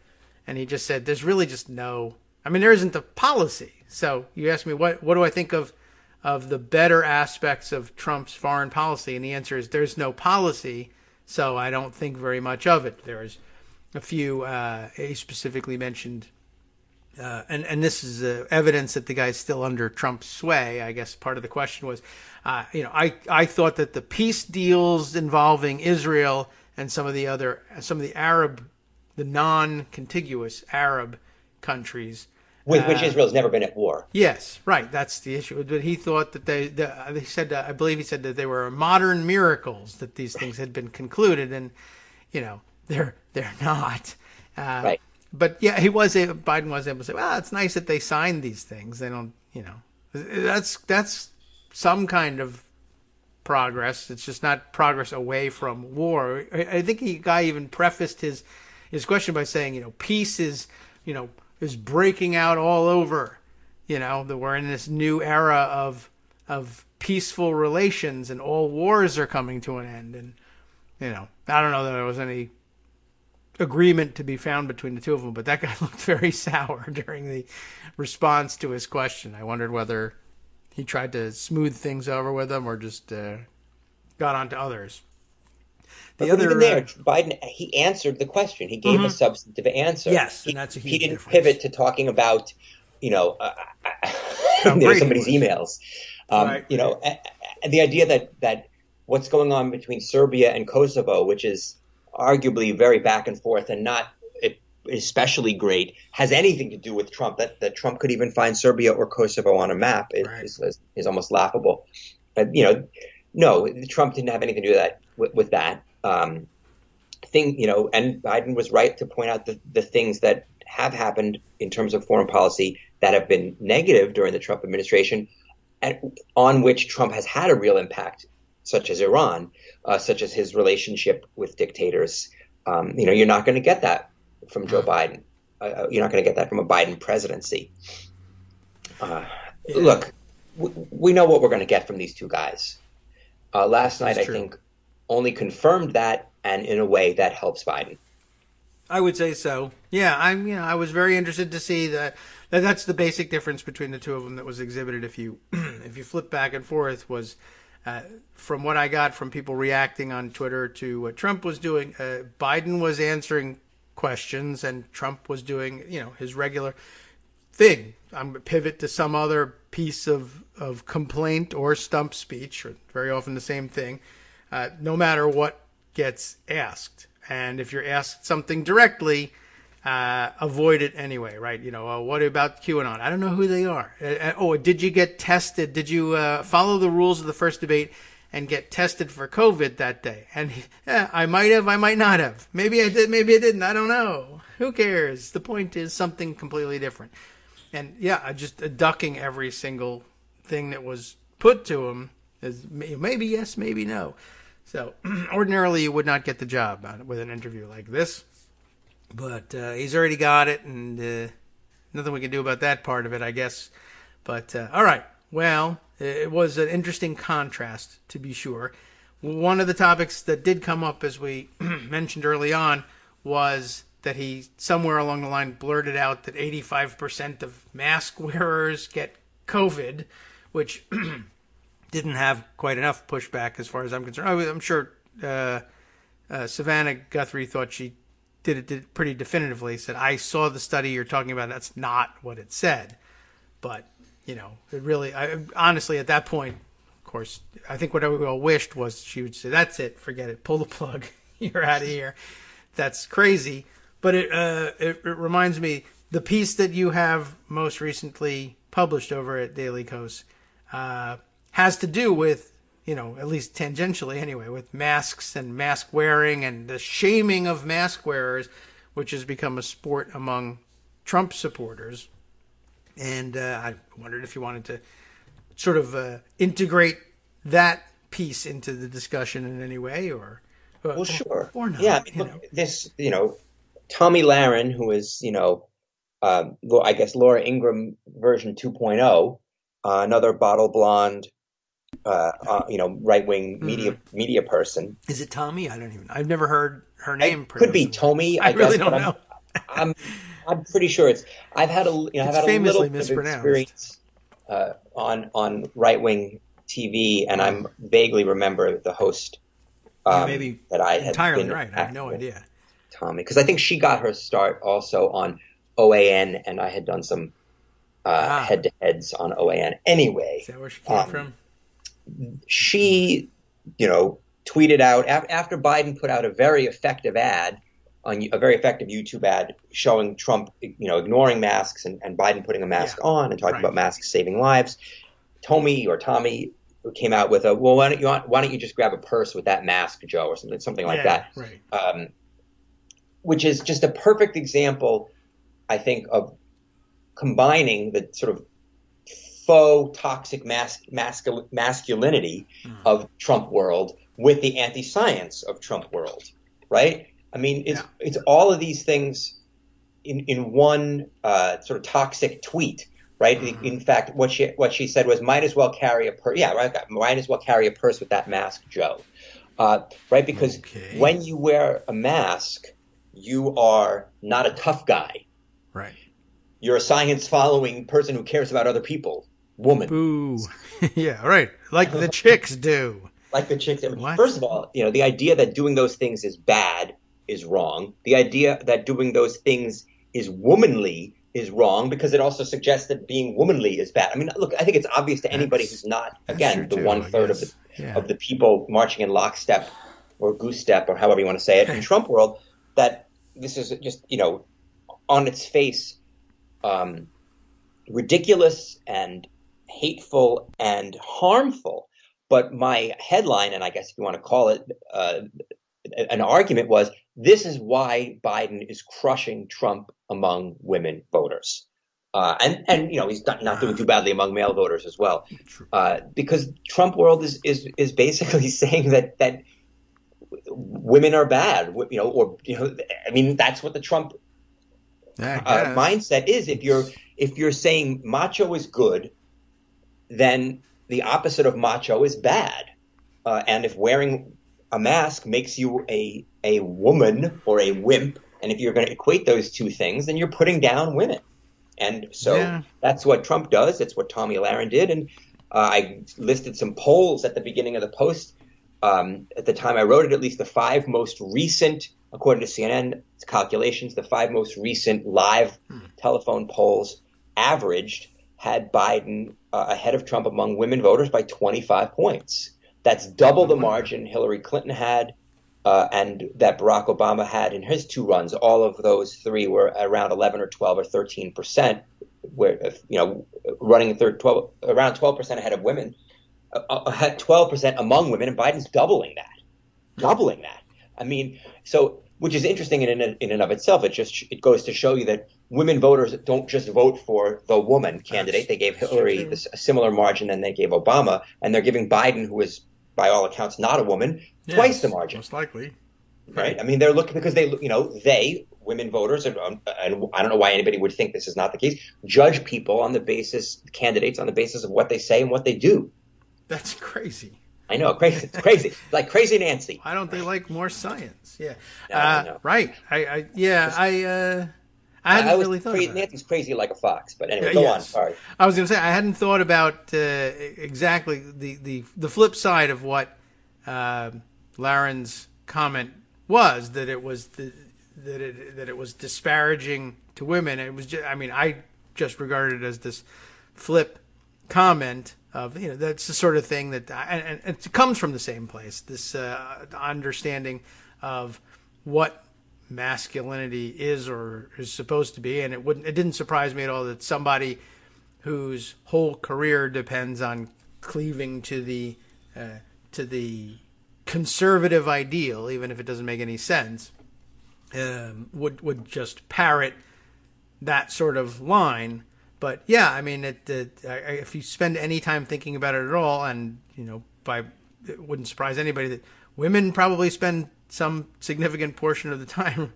And he just said, there's really just there isn't a policy. So you ask me, what do I think of the better aspects of Trump's foreign policy? And the answer is there's no policy, so I don't think very much of it. There's a few, he specifically mentioned, and this is evidence that the guy's still under Trump's sway. I guess part of the question was, I thought that the peace deals involving Israel and some of the non-contiguous Arab countries, with which Israel's never been at war. Yes, right. That's the issue. But he thought that they said, I believe he said that they were modern miracles, that these things had been concluded, and they're not. Right. But yeah, Biden was able to say, well, it's nice that they signed these things. They don't, that's some kind of progress. It's just not progress away from war. I think the guy even prefaced his question by saying, peace is breaking out all over, that we're in this new era of peaceful relations and all wars are coming to an end. And, I don't know that there was any agreement to be found between the two of them, but that guy looked very sour during the response to his question. I wondered whether he tried to smooth things over with them or just got on to others. Even there, Biden, he answered the question. He gave a substantive answer. Yes, and that's a huge difference. He didn't pivot to talking about, somebody's emails. Right. And the idea that what's going on between Serbia and Kosovo, which is arguably very back and forth and not especially great, has anything to do with Trump. That Trump could even find Serbia or Kosovo on a map is almost laughable. But, no, Trump didn't have anything to do with that. And Biden was right to point out the things that have happened in terms of foreign policy that have been negative during the Trump administration, and on which Trump has had a real impact, such as Iran, such as his relationship with dictators. You're not going to get that from Joe Biden. You're not going to get that from a Biden presidency. Look, we know what we're going to get from these two guys. Last night, I think, only confirmed that, and in a way that helps Biden. I would say so. Yeah, I was very interested to see that. That's the basic difference between the two of them that was exhibited. If you flip back and forth, was From what I got from people reacting on Twitter to what Trump was doing, Biden was answering questions and Trump was doing, his regular thing. I'm going to pivot to some other piece of complaint or stump speech, or very often the same thing, no matter what gets asked. And if you're asked something directly, avoid it anyway, right? What about QAnon? I don't know who they are. Did you get tested? Did you follow the rules of the first debate and get tested for COVID that day? And I might have, I might not have. Maybe I did, maybe I didn't. I don't know. Who cares? The point is something completely different. And just ducking every single thing that was put to him is maybe yes, maybe no. So ordinarily you would not get the job with an interview like this. But he's already got it, and nothing we can do about that part of it, I guess. But all right. Well, it was an interesting contrast, to be sure. One of the topics that did come up, as we mentioned early on, was that he somewhere along the line blurted out that 85% of mask wearers get COVID, which didn't have quite enough pushback as far as I'm concerned. I'm sure Savannah Guthrie thought she did it pretty definitively. Said, I saw the study you're talking about. That's not what it said. But, it really, honestly, at that point, of course, I think what we all wished was she would say, that's it, forget it, pull the plug, you're out of here. That's crazy. But it reminds me, the piece that you have most recently published over at Daily Kos has to do with, at least tangentially anyway, with masks and mask wearing and the shaming of mask wearers, which has become a sport among Trump supporters. And I wondered if you wanted to sort of integrate that piece into the discussion in any way, or well, sure, or not. Yeah, look, this, Tommy Lahren, who is, I guess Laura Ingraham version 2.0, another bottle blonde, right-wing media person. Is it Tommy? I don't even. I've never heard her name. It could be Tommy. I really don't know. I'm pretty sure it's. I've had a little bit of experience on right-wing TV, and I vaguely remember the host. Maybe that I had entirely been right. I have no idea. Tommy, because I think she got her start also on OAN, and I had done some head-to-heads on OAN. Anyway, is that where she came from? She, tweeted out after Biden put out a very effective ad on a very effective YouTube ad showing Trump, ignoring masks and Biden putting a mask on and talking about masks saving lives. Tommy came out with why don't you just grab a purse with that mask, Joe, or something like that. Right. Which is just a perfect example, I think, of combining the sort of faux toxic masculinity of Trump world with the anti-science of Trump world, right? I mean, it's all of these things in one sort of toxic tweet, right? Mm-hmm. In fact, what she said was, might as well carry a purse. Yeah, right. Might as well carry a purse with that mask, Joe. Right? Because when you wear a mask, you are not a tough guy. Right. You're a science-following person who cares about other people. Woman. Boo. Yeah, right. Like the chicks do. Like the chicks. First of all, the idea that doing those things is bad is wrong. The idea that doing those things is womanly is wrong, because it also suggests that being womanly is bad. I mean, look, I think it's obvious to anybody who's not, again, the 1/3 of the people marching in lockstep or goose step or however you want to say it in Trump world, that this is just, on its face, ridiculous and hateful and harmful. But my headline, and I guess if you want to call it an argument, was this is why Biden is crushing Trump among women voters. And he's not doing too badly among male voters as well. Because Trump world is basically saying that women are bad, I mean, that's what the Trump mindset is. If you're saying macho is good, then the opposite of macho is bad. And if wearing a mask makes you a woman or a wimp, and if you're going to equate those two things, then you're putting down women. And so that's what Trump does. It's what Tommy Lahren did. And I listed some polls at the beginning of the post. At the time I wrote it, at least the 5 most recent, according to CNN calculations, the 5 most recent live telephone polls averaged had Biden ahead of Trump among women voters by 25 points. That's double the margin Hillary Clinton had and that Barack Obama had in his 2 runs. All of those 3 were around 11 or 12 or 13%, where, running around 12% ahead of women, 12% among women, and Biden's doubling that. I mean, so, which is interesting in and of itself. It goes to show you that women voters don't just vote for the woman candidate. They gave Hillary a similar margin than they gave Obama, and they're giving Biden, who is by all accounts not a woman, twice the margin. Most likely. Right? I mean, they're looking because women voters, and I don't know why anybody would think this is not the case, judge people candidates on the basis of what they say and what they do. That's crazy. I know, crazy. It's crazy. Like Crazy Nancy. Why don't they like more science? Yeah. Right. I hadn't really thought about it. Nancy's crazy like a fox. But anyway, go on. Sorry. I was going to say, I hadn't thought about exactly the flip side of what Laren's comment was, that it was that it was disparaging to women. It was just, I just regarded it as this flip comment of, that's the sort of thing that, and it comes from the same place, this understanding of what masculinity is or is supposed to be. And it didn't surprise me at all that somebody whose whole career depends on cleaving to the conservative ideal, even if it doesn't make any sense, would just parrot that sort of line. But yeah, if you spend any time thinking about it at all, and it wouldn't surprise anybody that women probably spend some significant portion of the time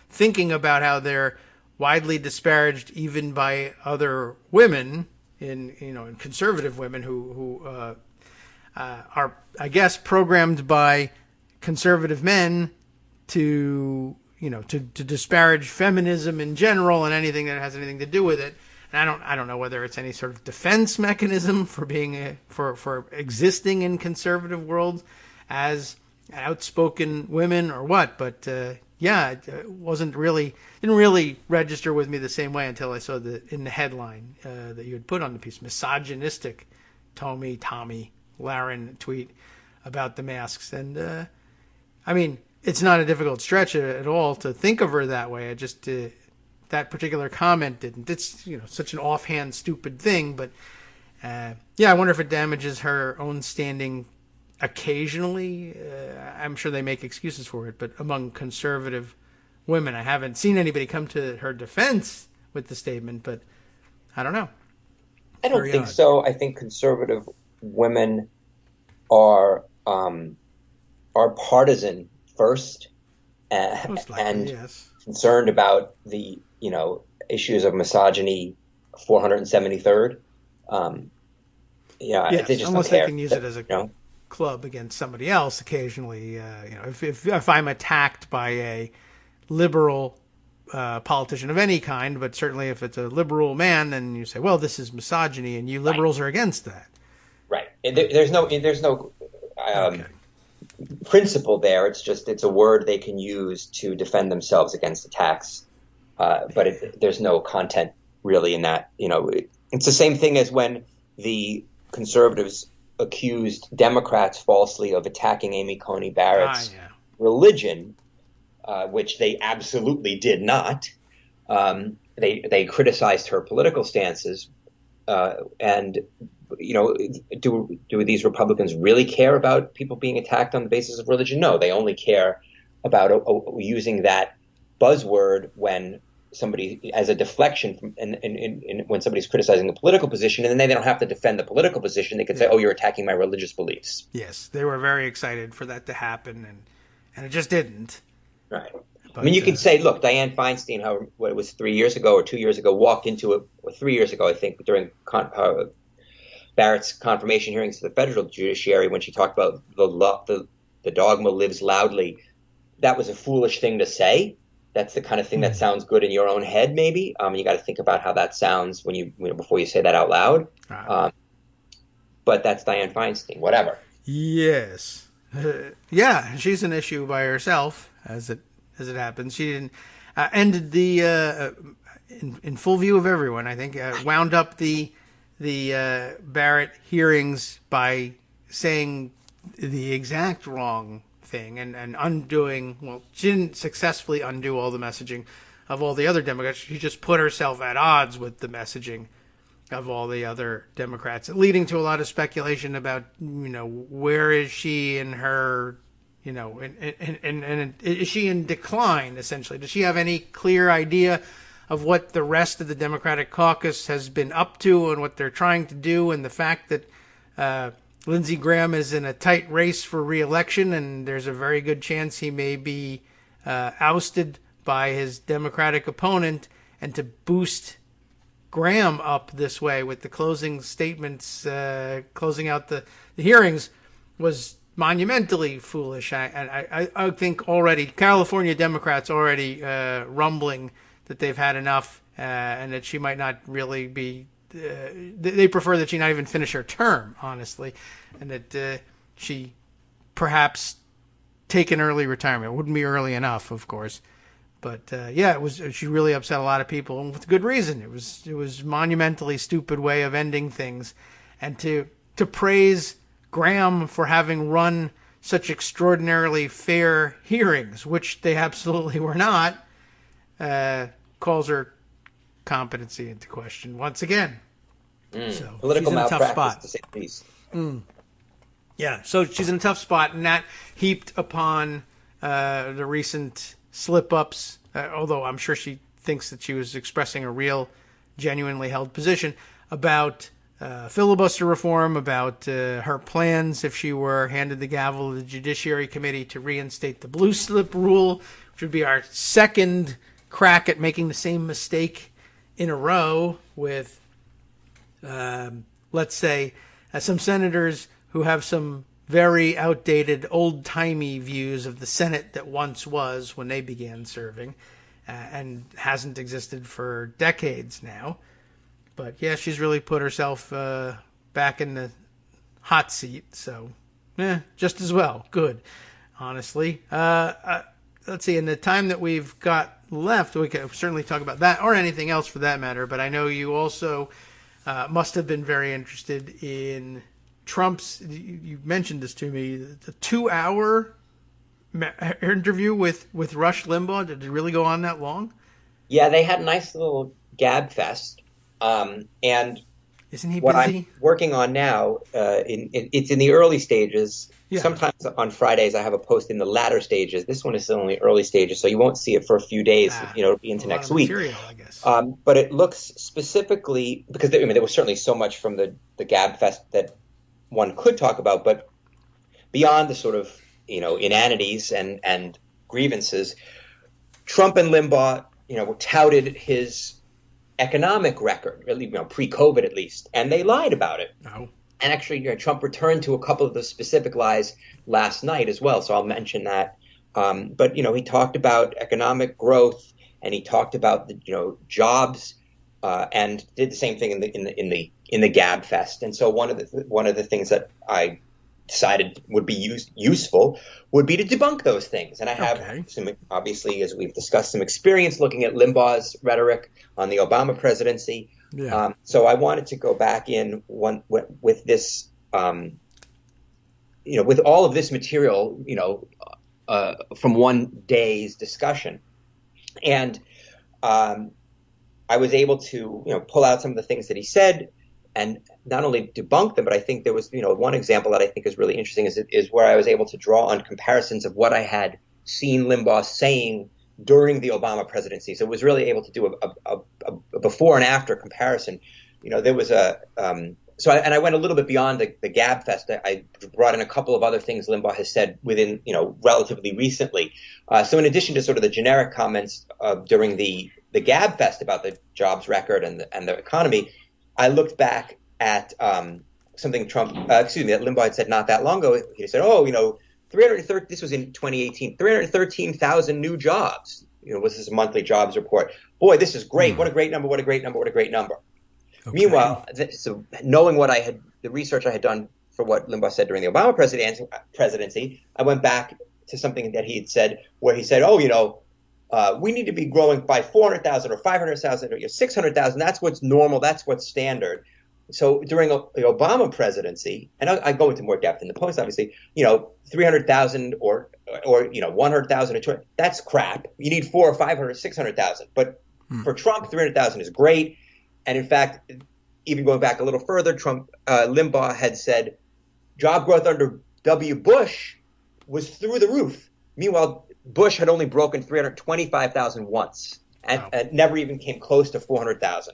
thinking about how they're widely disparaged even by other women, in conservative women who are, I guess, programmed by conservative men to disparage feminism in general and anything that has anything to do with it. And I don't know whether it's any sort of defense mechanism for being for existing in conservative worlds as outspoken women or what, but it didn't really register with me the same way until I saw in the headline that you had put on the piece, misogynistic Tommy Laren tweet about the masks. And it's not a difficult stretch at all to think of her that way. I just that particular comment didn't. It's such an offhand, stupid thing, but I wonder if it damages her own standing occasionally. I'm sure they make excuses for it, but among conservative women, I haven't seen anybody come to her defense with the statement, but I don't know. I don't think so. I think conservative women are partisan first, and yes, concerned about the issues of misogyny 473rd. Yes, they just unless don't care. they can use it as a club against somebody else occasionally. If I'm attacked by a liberal politician of any kind, but certainly if it's a liberal man, then you say, well, this is misogyny, and you liberals are against that. Right. There's no principle there. It's a word they can use to defend themselves against attacks. But there's no content really in that. It's the same thing as when the conservatives accused Democrats falsely of attacking Amy Coney Barrett's religion, which they absolutely did not. They criticized her political stances, and do these Republicans really care about people being attacked on the basis of religion? No, they only care about using that buzzword when somebody as a deflection from, and when somebody's criticizing a political position, and then they don't have to defend the political position. They could say, "Oh, you're attacking my religious beliefs." Yes, they were very excited for that to happen, and it just didn't. Right. But, you could say, look, Dianne Feinstein, what it was 3 years ago or 2 years ago, walked into it, or 3 years ago, I think, during Barrett's confirmation hearings to the federal judiciary when she talked about the dogma lives loudly. That was a foolish thing to say. That's the kind of thing that sounds good in your own head, maybe. You got to think about how that sounds when before you say that out loud. but that's Dianne Feinstein, whatever. Yes. Yeah, she's an issue by herself, as it happens. She didn't ended the in full view of everyone. I think wound up the Barrett hearings by saying the exact wrong thing and undoing. Well, she didn't successfully undo all the messaging of all the other Democrats. She just put herself at odds with the messaging of all the other Democrats, leading to a lot of speculation about, where is she in her, and is she in decline, essentially? Does she have any clear idea of what the rest of the Democratic caucus has been up to and what they're trying to do, and the fact that Lindsey Graham is in a tight race for re-election, and there's a very good chance he may be ousted by his Democratic opponent, and to boost Graham up this way with the closing statements, closing out the hearings, was monumentally foolish. I think already California Democrats already rumbling that they've had enough, and that she might not really be. They prefer that she not even finish her term, honestly, and that she perhaps take an early retirement. It wouldn't be early enough, of course. But it was. She really upset a lot of people, and with good reason. It was monumentally stupid way of ending things, and to praise Graham for having run such extraordinarily fair hearings, which they absolutely were not, calls her competency into question once again. So political she's in a tough spot. malpractice, to say the least. Yeah, so she's in a tough spot, and that heaped upon the recent slip-ups, although I'm sure she thinks that she was expressing a real, genuinely held position about filibuster reform, about her plans if she were handed the gavel of the Judiciary Committee to reinstate the blue slip rule, which would be our second crack at making the same mistake in a row with, let's say, some senators who have some very outdated, old-timey views of the Senate that once was when they began serving, and hasn't existed for decades now. But yeah, she's really put herself back in the hot seat, so just as well. Good, honestly. Let's see, in the time that we've got left, we can certainly talk about that, or anything else for that matter, but I know you also must have been very interested in Trump's, you mentioned this to me, the 2-hour interview with Rush Limbaugh. Did it really go on that long? Yeah, they had a nice little gab fest. And isn't he what busy? I'm working on now, it's in the early stages. Yeah. Sometimes on Fridays I have a post in the latter stages. This one is still in the early stages, so you won't see it for a few days. It'll be into next week. Material, I guess. But it looks specifically, because there was certainly so much from the gab fest that one could talk about, but beyond the sort of inanities and grievances, Trump and Limbaugh touted his economic record, really, pre-COVID at least, and they lied about it. No. And actually, Trump returned to a couple of the specific lies last night as well, so I'll mention that. But he talked about economic growth, and he talked about the jobs, and did the same thing in the gab fest. And so one of the things that I decided would be useful would be to debunk those things. And I have some, obviously, as we've discussed, some experience looking at Limbaugh's rhetoric on the Obama presidency. Yeah. So I wanted to go back in with this, with all of this material, from one day's discussion. And I was able to, pull out some of the things that he said and not only debunk them, but I think there was, one example that I think is really interesting is where I was able to draw on comparisons of what I had seen Limbaugh saying during the Obama presidency. So it was really able to do a before and after comparison. There was I went a little bit beyond the Gab Fest. I brought in a couple of other things Limbaugh has said within, relatively recently. So in addition to sort of the generic comments during the Gab Fest about the jobs record and the economy, I looked back at something that Limbaugh had said not that long ago. He said, 330. This was in 2018. 313,000 new jobs. Was this monthly jobs report? Boy, this is great. What a great number. What a great number. What a great number. Okay. Meanwhile, so knowing what I had the research I had done for what Limbaugh said during the Obama presidency, I went back to something that he had said, where he said, "Oh, we need to be growing by 400,000 or 500,000 or 600,000. That's what's normal. That's what's standard." So during the Obama presidency, and I go into more depth in the post, obviously, 300,000 or 100,000 or 200, that's crap. You need 400 or 500 or 600,000. But for Trump, 300,000 is great. And in fact, even going back a little further, Limbaugh had said job growth under W. Bush was through the roof. Meanwhile, Bush had only broken 325,000 once and never even came close to 400,000.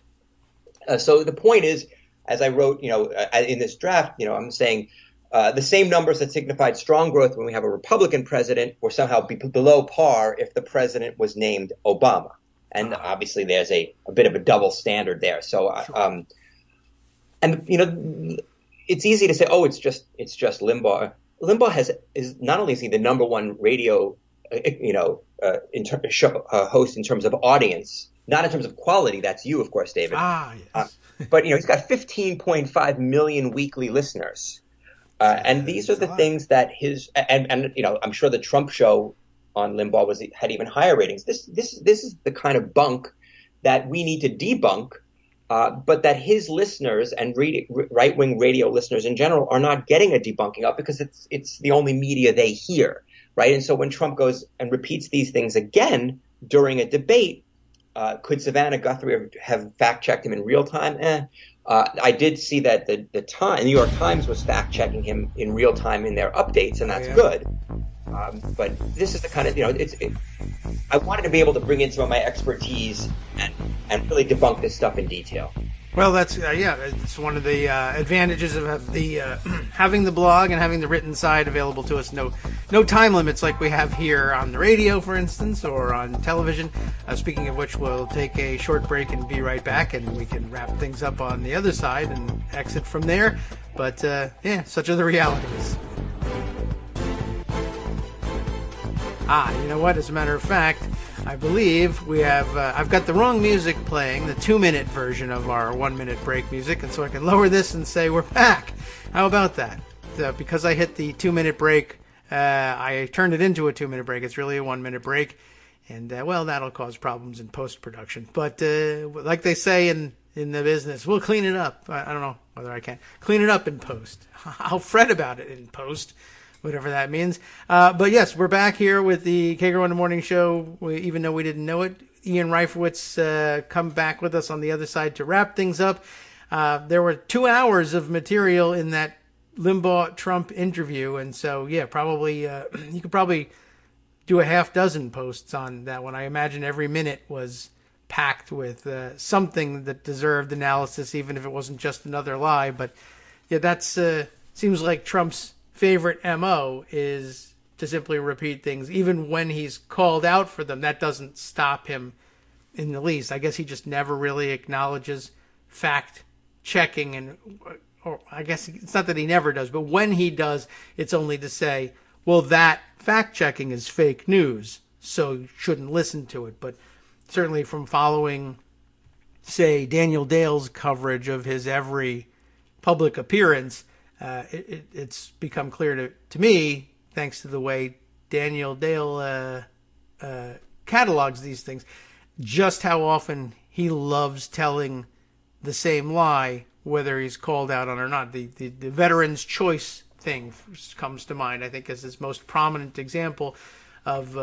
So the point is, as I wrote, in this draft, I'm saying the same numbers that signified strong growth when we have a Republican president will somehow be below par if the president was named Obama. And obviously there's a bit of a double standard there. So, sure. It's easy to say, oh, it's just Limbaugh. Limbaugh is not only is he the number one radio, host in terms of audience, not in terms of quality. That's you, of course, David. Yes. But he's got 15.5 million weekly listeners, and these are the things that I'm sure the Trump show on Limbaugh had even higher ratings. This is the kind of bunk that we need to debunk, but that his listeners and right wing radio listeners in general are not getting a debunking of, because it's the only media they hear, right? And so when Trump goes and repeats these things again during a debate. Could Savannah Guthrie have fact-checked him in real time? I did see that the New York Times was fact-checking him in real time in their updates, and that's good. But this is the kind of, I wanted to be able to bring in some of my expertise and really debunk this stuff in detail. Well, that's it's one of the advantages of the having the blog and having the written side available to us. No time limits like we have here on the radio, for instance, or on television. Speaking of which, we'll take a short break and be right back, and we can wrap things up on the other side and exit from there. But such are the realities. You know what? As a matter of fact, I believe we have, I've got the wrong music playing, the 2-minute version of our 1-minute break music, and so I can lower this and say we're back. How about that? Because I hit the 2-minute break, I turned it into a 2-minute break. It's really a 1-minute break, and that'll cause problems in post-production. But like they say in the business, we'll clean it up. I don't know whether I can clean it up in post. I'll fret about it in post. Whatever that means. But yes, we're back here with the Kagro in the Morning Show, even though we didn't know it. Ian Reifowitz come back with us on the other side to wrap things up. There were 2 hours of material in that Limbaugh-Trump interview, and so, probably you could probably do a half dozen posts on that one. I imagine every minute was packed with something that deserved analysis, even if it wasn't just another lie. But, that's seems like Trump's favorite MO is to simply repeat things, even when he's called out for them. That doesn't stop him in the least. I guess he just never really acknowledges fact checking, or I guess it's not that he never does, but when he does, it's only to say, well, that fact checking is fake news, so you shouldn't listen to it. But certainly from following, say, Daniel Dale's coverage of his every public appearance, it's become clear to me, thanks to the way Daniel Dale catalogs these things, just how often he loves telling the same lie, whether he's called out on or not. The Veterans' Choice thing comes to mind, I think, as his most prominent example of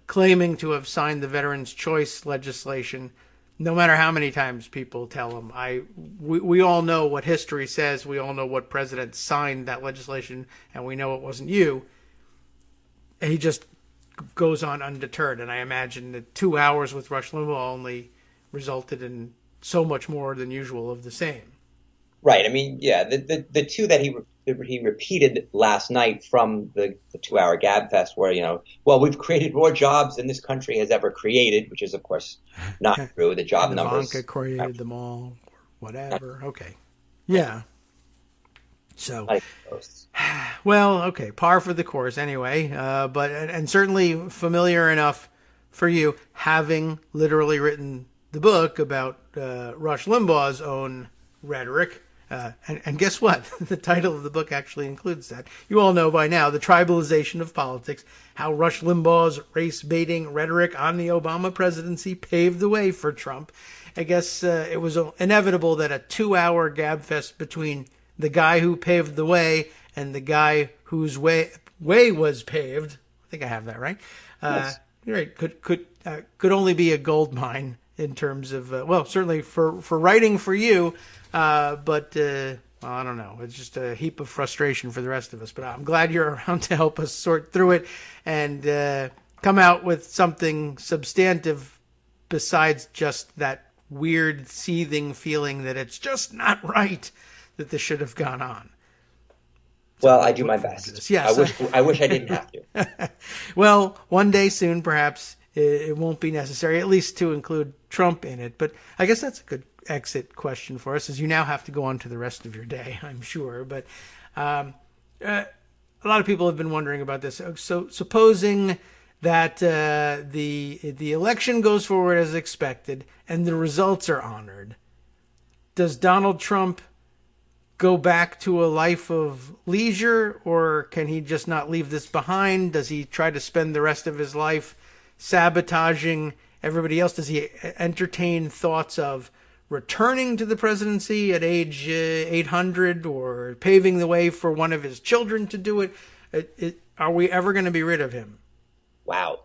claiming to have signed the Veterans' Choice legislation. No matter how many times people tell him, we all know what history says. We all know what president signed that legislation, and we know it wasn't you. And he just goes on undeterred. And I imagine that 2 hours with Rush Limbaugh only resulted in so much more than usual of the same. Right. I mean, the two that he repeated last night from the 2-hour gabfest where, we've created more jobs than this country has ever created, which is, of course, not true. The job numbers. Ivanka created them all, or whatever. Okay. Yeah. So, well, okay, par for the course anyway, but certainly familiar enough for you, having literally written the book about Rush Limbaugh's own rhetoric. And guess what? The title of the book actually includes that. You all know by now the tribalization of politics, how Rush Limbaugh's race-baiting rhetoric on the Obama presidency paved the way for Trump. I guess it was inevitable that a 2-hour gabfest between the guy who paved the way and the guy whose way was paved. I think I have that right. Yes. Right. Could only be a gold mine in terms of certainly for writing for you, but I don't know. It's just a heap of frustration for the rest of us. But I'm glad you're around to help us sort through it and come out with something substantive besides just that weird seething feeling that it's just not right that this should have gone on. Well, I do my best. Yes. I wish I didn't have to. Well, one day soon, perhaps it won't be necessary, at least to include Trump in it. But I guess that's a good exit question for us, as you now have to go on to the rest of your day, I'm sure. But a lot of people have been wondering about this. So supposing that the election goes forward as expected and the results are honored, does Donald Trump go back to a life of leisure, or can he just not leave this behind? Does he try to spend the rest of his life sabotaging everybody else? Does he entertain thoughts of returning to the presidency at age 800 or paving the way for one of his children to do it? Are we ever going to be rid of him? Wow.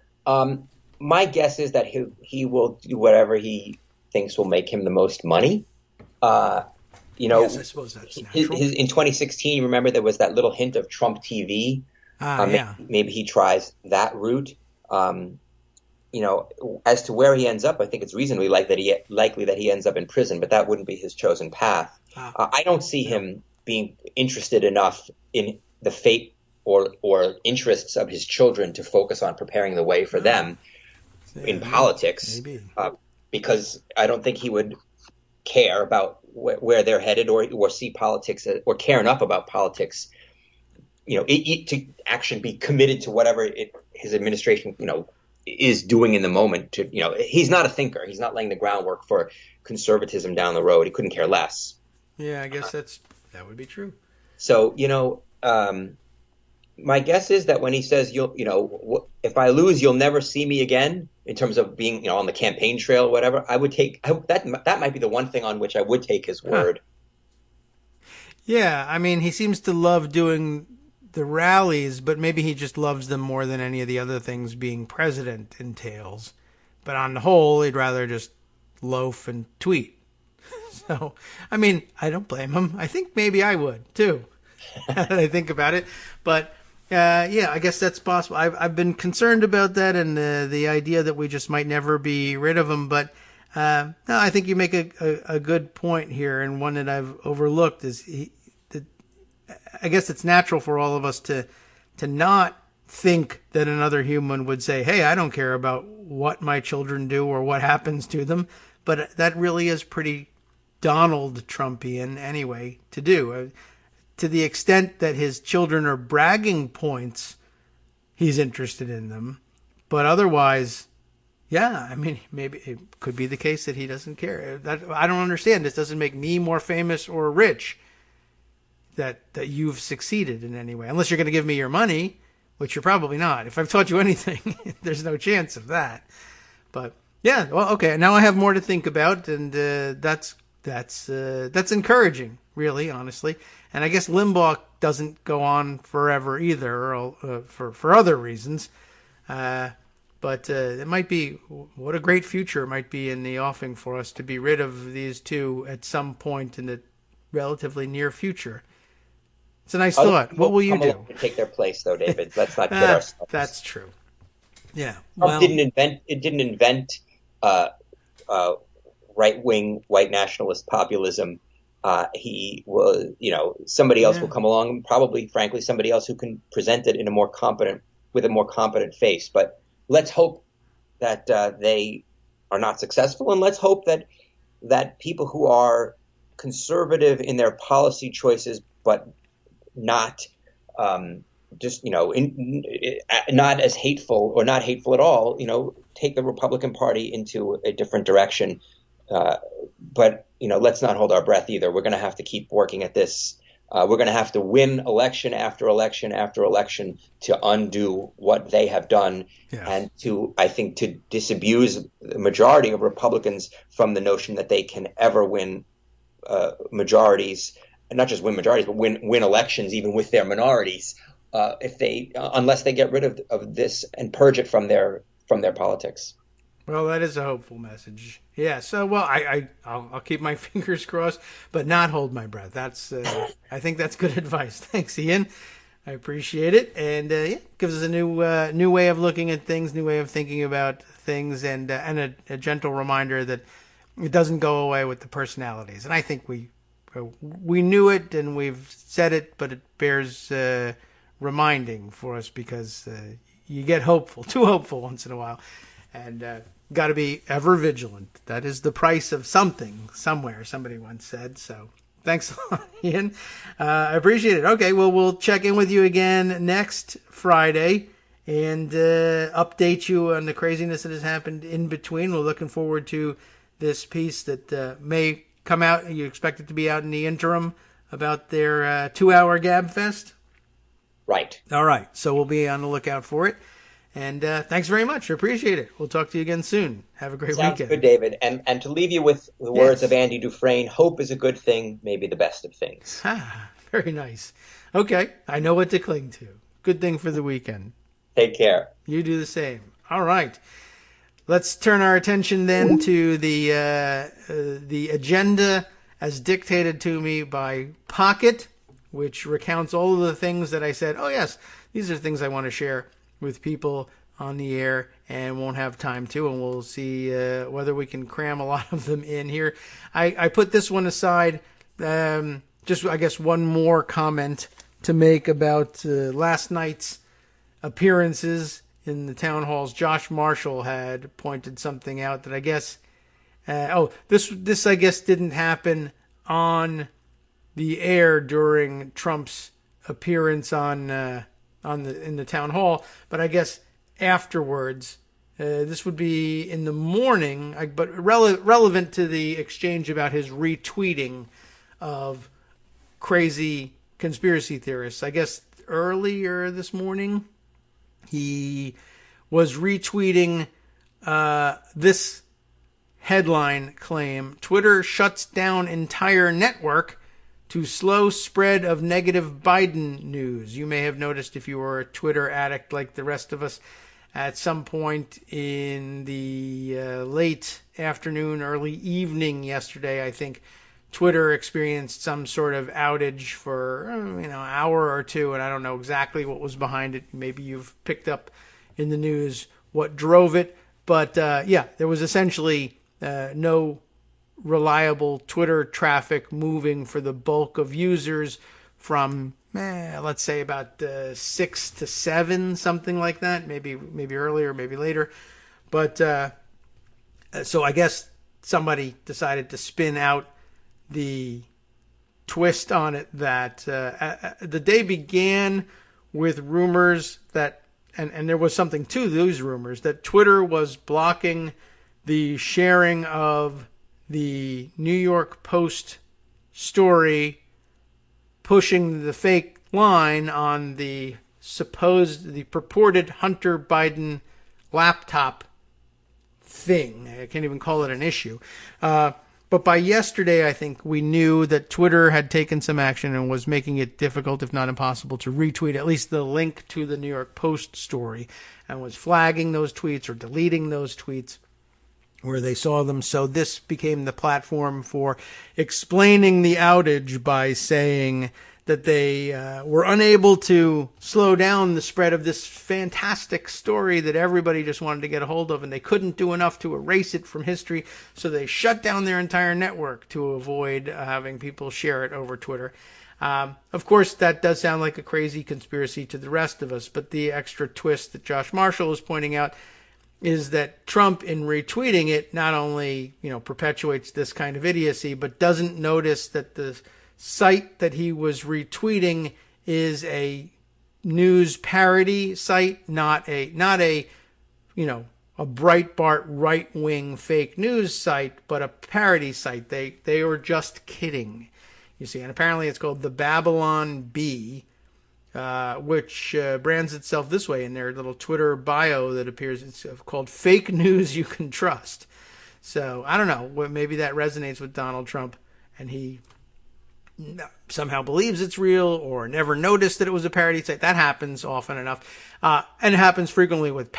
My guess is that he will do whatever he thinks will make him the most money. Yes, I suppose that's natural. In 2016, remember there was that little hint of Trump TV. Yeah. Maybe he tries that route. As to where he ends up, I think it's reasonably likely that he ends up in prison, but that wouldn't be his chosen path. I don't see him being interested enough in the fate or interests of his children to focus on preparing the way for them in politics, because I don't think he would care about where they're headed or see politics or care enough about politics, to actually be committed to whatever his administration, is doing in the moment. He's not a thinker. He's not laying the groundwork for conservatism down the road. He couldn't care less. Yeah, I guess that would be true. So, my guess is that when he says, if I lose, you'll never see me again, in terms of being, on the campaign trail or whatever, that might be the one thing on which I would take his word. Yeah, I mean, he seems to love doing the rallies, but maybe he just loves them more than any of the other things being president entails. But on the whole, he'd rather just loaf and tweet. So, I mean, I don't blame him. I think maybe I would, too, now that I think about it. But I guess that's possible. I've been concerned about that and the idea that we just might never be rid of him. But no, I think you make a good point here, and one that I've overlooked is I guess it's natural for all of us to not think that another human would say, "Hey, I don't care about what my children do or what happens to them." But that really is pretty Donald Trumpian anyway to do. To the extent that his children are bragging points, he's interested in them. But otherwise, yeah, I mean, maybe it could be the case that he doesn't care. I don't understand. This doesn't make me more famous or rich that you've succeeded in any way. Unless you're going to give me your money, which you're probably not. If I've taught you anything, there's no chance of that. But yeah, well, okay. Now I have more to think about, and that's encouraging, really, honestly. And I guess Limbaugh doesn't go on forever either, for other reasons. But it might be, what a great future might be in the offing for us to be rid of these two at some point in the relatively near future. It's a nice thought. What will you do? To take their place, though, David. Let's not kid ourselves. That's true. Yeah. Trump didn't invent right-wing white nationalist populism. He will, somebody else will come along, probably, frankly, somebody else who can present it with a more competent face. But let's hope that they are not successful, and let's hope that people who are conservative in their policy choices, but not not as hateful or not hateful at all, take the Republican Party into a different direction. But let's not hold our breath either. We're going to have to keep working at this. We're going to have to win election after election after election to undo what they have done, Yes. and I think, to disabuse the majority of Republicans from the notion that they can ever win majorities, and not just win majorities, but win elections even with their minorities, unless they get rid of this and purge it from their politics. Well, that is a hopeful message. Yeah. So, well, I'll keep my fingers crossed, but not hold my breath. That's I think that's good advice. Thanks, Ian. I appreciate it, and gives us a new way of looking at things, new way of thinking about things, and a gentle reminder that it doesn't go away with the personalities. And I think we knew it and we've said it, but it bears reminding for us, because you get too hopeful once in a while, and got to be ever vigilant. That is the price of something somewhere, somebody once said. So thanks a lot, Ian. I appreciate it. Okay, well, we'll check in with you again next Friday and update you on the craziness that has happened in between. We're looking forward to this piece that may come out. You expect it to be out in the interim about their 2-hour Gab Fest? Right. All right. So we'll be on the lookout for it. And thanks very much. I appreciate it. We'll talk to you again soon. Have a great Sounds weekend. good, David. And to leave you with the words Yes. of Andy Dufresne, hope is a good thing, maybe the best of things. Ah, very nice. Okay. I know what to cling to. Good thing for the weekend. Take care. You do the same. All right. Let's turn our attention then to the agenda as dictated to me by Pocket, which recounts all of the things that I said, oh, yes, these are things I want to share with people on the air and won't have time to, and we'll see whether we can cram a lot of them in here. I put this one aside, just I guess one more comment to make about last night's appearances in the town halls. Josh Marshall had pointed something out that I guess, this I guess didn't happen on the air during Trump's appearance in the town hall, but I guess afterwards. This would be in the morning, but relevant to the exchange about his retweeting of crazy conspiracy theorists. I guess earlier this morning, he was retweeting this headline claim: Twitter shuts down entire network to slow spread of negative Biden news. You may have noticed, if you were a Twitter addict like the rest of us, at some point in the late afternoon, early evening yesterday, I think Twitter experienced some sort of outage for an hour or two, and I don't know exactly what was behind it. Maybe you've picked up in the news what drove it, but there was essentially no reliable Twitter traffic moving for the bulk of users from let's say about 6 to 7, something like that. Maybe earlier, maybe later. But so I guess somebody decided to spin out the twist on it that the day began with rumors that, and there was something to those rumors, that Twitter was blocking the sharing of the New York Post story pushing the fake line on the purported Hunter Biden laptop thing. I can't even call it an issue. But by yesterday, I think we knew that Twitter had taken some action and was making it difficult, if not impossible, to retweet at least the link to the New York Post story, and was flagging those tweets or deleting those tweets where they saw them. So this became the platform for explaining the outage by saying that they were unable to slow down the spread of this fantastic story that everybody just wanted to get a hold of, and they couldn't do enough to erase it from history, so they shut down their entire network to avoid having people share it over Twitter. Of course, that does sound like a crazy conspiracy to the rest of us, but the extra twist that Josh Marshall is pointing out is that Trump, in retweeting it, not only perpetuates this kind of idiocy, but doesn't notice that the site that he was retweeting is a news parody site, not a a Breitbart right-wing fake news site, but a parody site. They were just kidding, you see. And apparently it's called the Babylon Bee, which brands itself this way in their little Twitter bio that appears. It's called Fake News You Can Trust. So I don't know. Maybe that resonates with Donald Trump, and he somehow believes it's real or never noticed that it was a parody site. That happens often enough. And it happens frequently with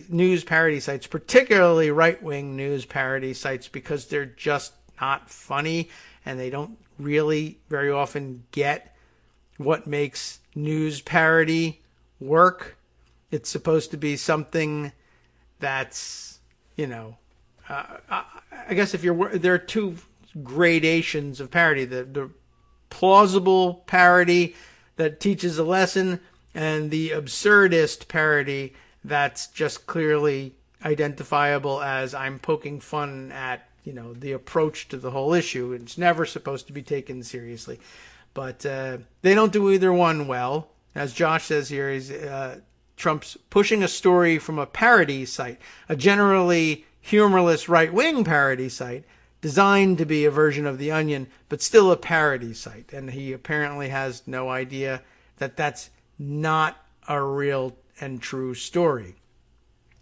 news parody sites, particularly right-wing news parody sites, because they're just not funny and they don't really very often get what makes news parody work. It's supposed to be something that's, I guess there are two gradations of parody. The plausible parody that teaches a lesson, and the absurdist parody that's just clearly identifiable as I'm poking fun at, the approach to the whole issue. It's never supposed to be taken seriously. But they don't do either one well. As Josh says here, Trump's pushing a story from a parody site, a generally humorless right-wing parody site, designed to be a version of The Onion, but still a parody site. And he apparently has no idea that that's not a real and true story.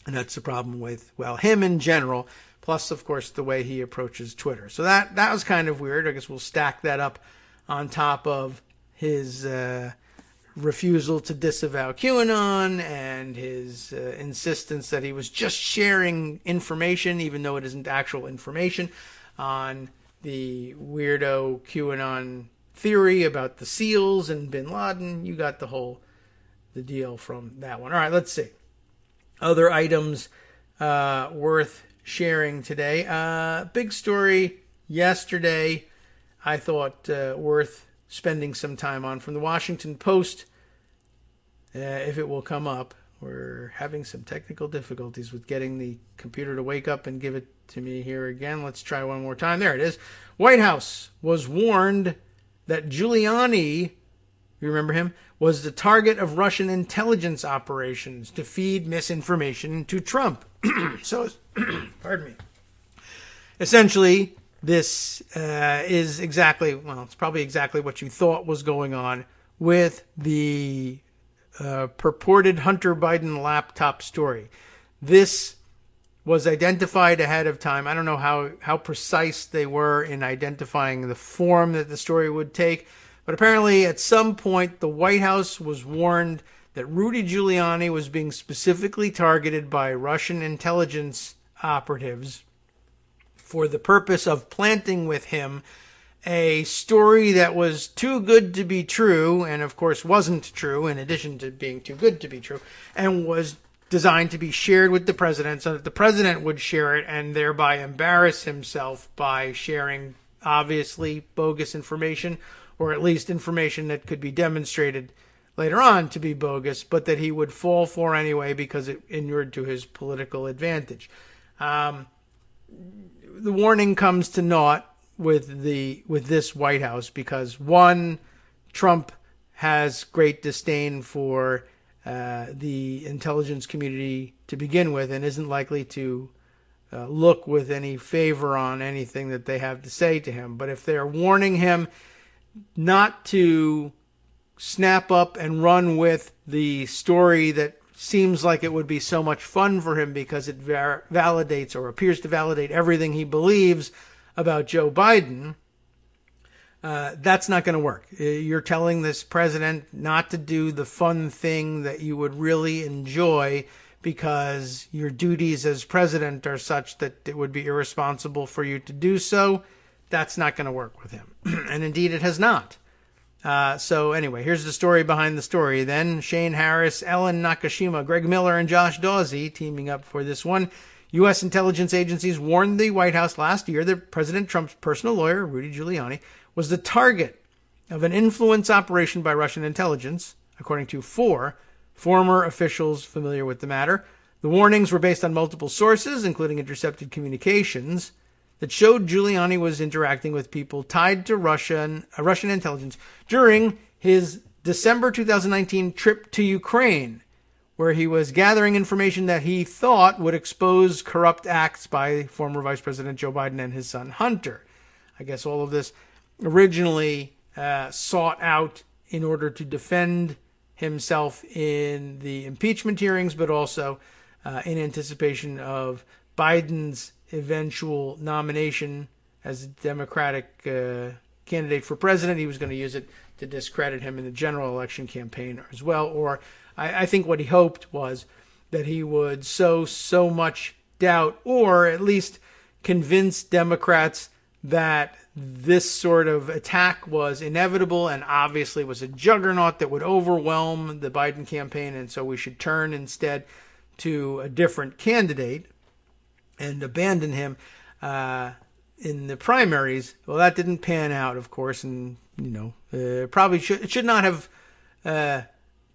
And that's the problem with, him in general, plus, of course, the way he approaches Twitter. So that was kind of weird. I guess we'll stack that up on top of his refusal to disavow QAnon and his insistence that he was just sharing information, even though it isn't actual information, on the weirdo QAnon theory about the SEALs and bin Laden. You got the deal from that one. All right, let's see. Other items worth sharing today. Big story yesterday, I thought worth spending some time on, from the Washington Post, if it will come up. We're having some technical difficulties with getting the computer to wake up and give it to me here again. Let's try one more time. There it is. White House was warned that Giuliani, you remember him, was the target of Russian intelligence operations to feed misinformation to Trump. So, pardon me. Essentially, this is it's probably exactly what you thought was going on with the purported Hunter Biden laptop story. This was identified ahead of time. I don't know how precise they were in identifying the form that the story would take, but apparently at some point the White House was warned that Rudy Giuliani was being specifically targeted by Russian intelligence operatives for the purpose of planting with him a story that was too good to be true, and of course wasn't true, in addition to being too good to be true, and was designed to be shared with the president so that the president would share it and thereby embarrass himself by sharing obviously bogus information, or at least information that could be demonstrated later on to be bogus, but that he would fall for anyway because it inured to his political advantage. The warning comes to naught with this White House because, one, Trump has great disdain for the intelligence community to begin with and isn't likely to look with any favor on anything that they have to say to him. But if they're warning him not to snap up and run with the story that seems like it would be so much fun for him because it validates or appears to validate everything he believes about Joe Biden, that's not going to work. You're telling this president not to do the fun thing that you would really enjoy because your duties as president are such that it would be irresponsible for you to do so. That's not going to work with him. And indeed, it has not. So anyway, here's the story behind the story. Then Shane Harris, Ellen Nakashima, Greg Miller, and Josh Dawsey teaming up for this one. U.S. intelligence agencies warned the White House last year that President Trump's personal lawyer, Rudy Giuliani, was the target of an influence operation by Russian intelligence, according to 4 former officials familiar with the matter. The warnings were based on multiple sources, including intercepted communications, that showed Giuliani was interacting with people tied to Russian intelligence during his December 2019 trip to Ukraine, where he was gathering information that he thought would expose corrupt acts by former Vice President Joe Biden and his son Hunter. I guess all of this originally sought out in order to defend himself in the impeachment hearings, but also in anticipation of Biden's eventual nomination as a Democratic candidate for president. He was going to use it to discredit him in the general election campaign as well. Or I think what he hoped was that he would sow so much doubt, or at least convince Democrats that this sort of attack was inevitable and obviously was a juggernaut that would overwhelm the Biden campaign, and so we should turn instead to a different candidate and abandon him in the primaries. Well, that didn't pan out, of course, and probably it should not have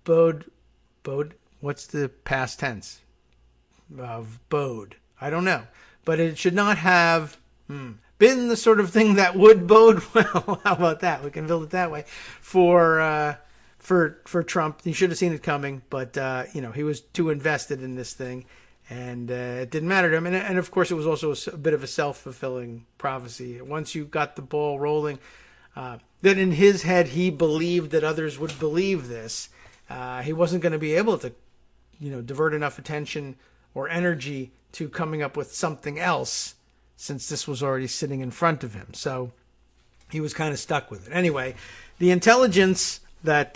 bode. What's the past tense of bode? I don't know, but it should not have been the sort of thing that would bode well. How about that? We can build it that way for Trump. He should have seen it coming, but he was too invested in this thing, and it didn't matter to him. And of course, it was also a bit of a self-fulfilling prophecy. Once you got the ball rolling, that in his head he believed that others would believe this. He wasn't going to be able to, divert enough attention or energy to coming up with something else, since this was already sitting in front of him. So he was kind of stuck with it. Anyway, the intelligence that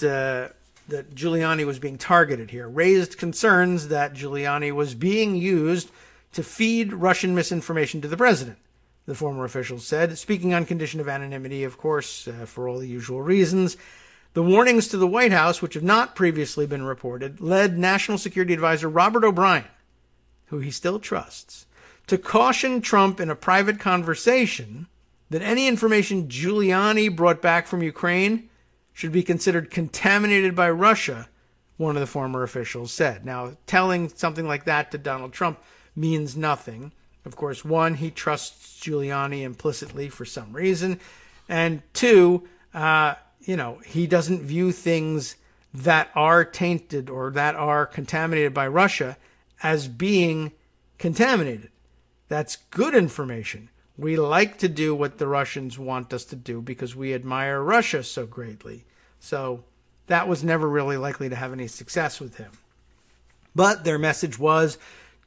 Giuliani was being targeted here raised concerns that Giuliani was being used to feed Russian misinformation to the president, the former officials said, speaking on condition of anonymity, of course, for all the usual reasons. The warnings to the White House, which have not previously been reported, led National Security Advisor Robert O'Brien, who he still trusts, to caution Trump in a private conversation that any information Giuliani brought back from Ukraine should be considered contaminated by Russia, one of the former officials said. Now, telling something like that to Donald Trump means nothing. Of course, one, he trusts Giuliani implicitly for some reason, and two, he doesn't view things that are tainted or that are contaminated by Russia as being contaminated. That's good information. We like to do what the Russians want us to do because we admire Russia so greatly. So that was never really likely to have any success with him. But their message was,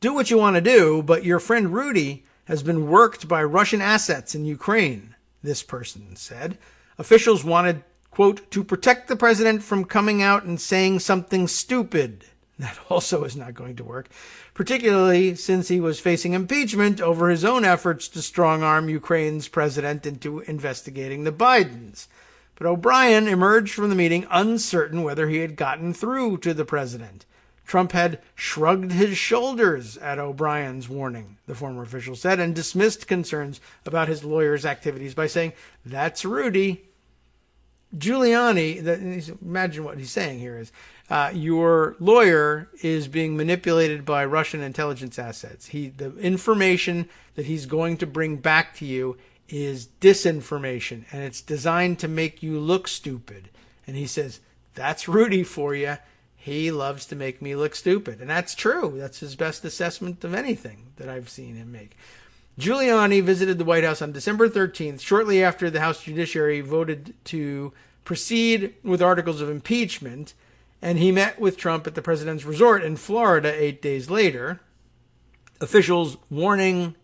do what you want to do, but your friend Rudy has been worked by Russian assets in Ukraine, this person said. Officials wanted, quote, to protect the president from coming out and saying something stupid. That also is not going to work, particularly since he was facing impeachment over his own efforts to strong-arm Ukraine's president into investigating the Bidens. But O'Brien emerged from the meeting uncertain whether he had gotten through to the president. Trump had shrugged his shoulders at O'Brien's warning, the former official said, and dismissed concerns about his lawyer's activities by saying, that's Rudy. Giuliani, imagine what he's saying here is, your lawyer is being manipulated by Russian intelligence assets. The information that he's going to bring back to you is disinformation, and it's designed to make you look stupid. And he says, that's Rudy for you. He loves to make me look stupid. And that's true. That's his best assessment of anything that I've seen him make. Giuliani visited the White House on December 13th, shortly after the House Judiciary voted to proceed with articles of impeachment, and he met with Trump at the president's resort in Florida 8 days later. Officials' warnings,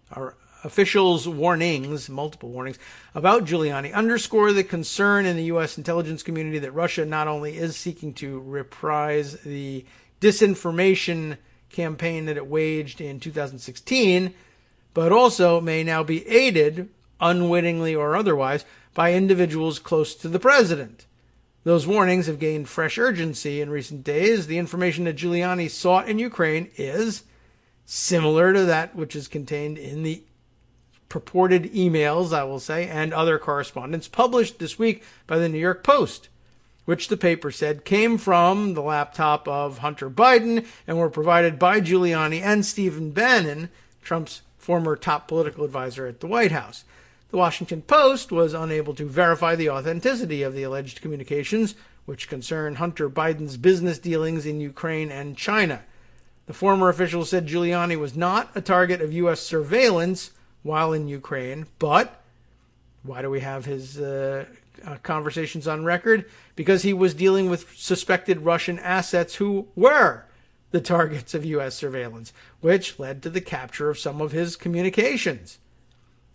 multiple warnings, about Giuliani underscore the concern in the U.S. intelligence community that Russia not only is seeking to reprise the disinformation campaign that it waged in 2016, but also may now be aided, unwittingly or otherwise, by individuals close to the president. Those warnings have gained fresh urgency in recent days. The information that Giuliani sought in Ukraine is similar to that which is contained in the purported emails, I will say, and other correspondence published this week by the New York Post, which the paper said came from the laptop of Hunter Biden and were provided by Giuliani and Stephen Bannon, Trump's former top political advisor at the White House. The Washington Post was unable to verify the authenticity of the alleged communications, which concern Hunter Biden's business dealings in Ukraine and China. The former official said Giuliani was not a target of U.S. surveillance while in Ukraine, but why do we have his conversations on record? Because he was dealing with suspected Russian assets who were the targets of U.S. surveillance, which led to the capture of some of his communications.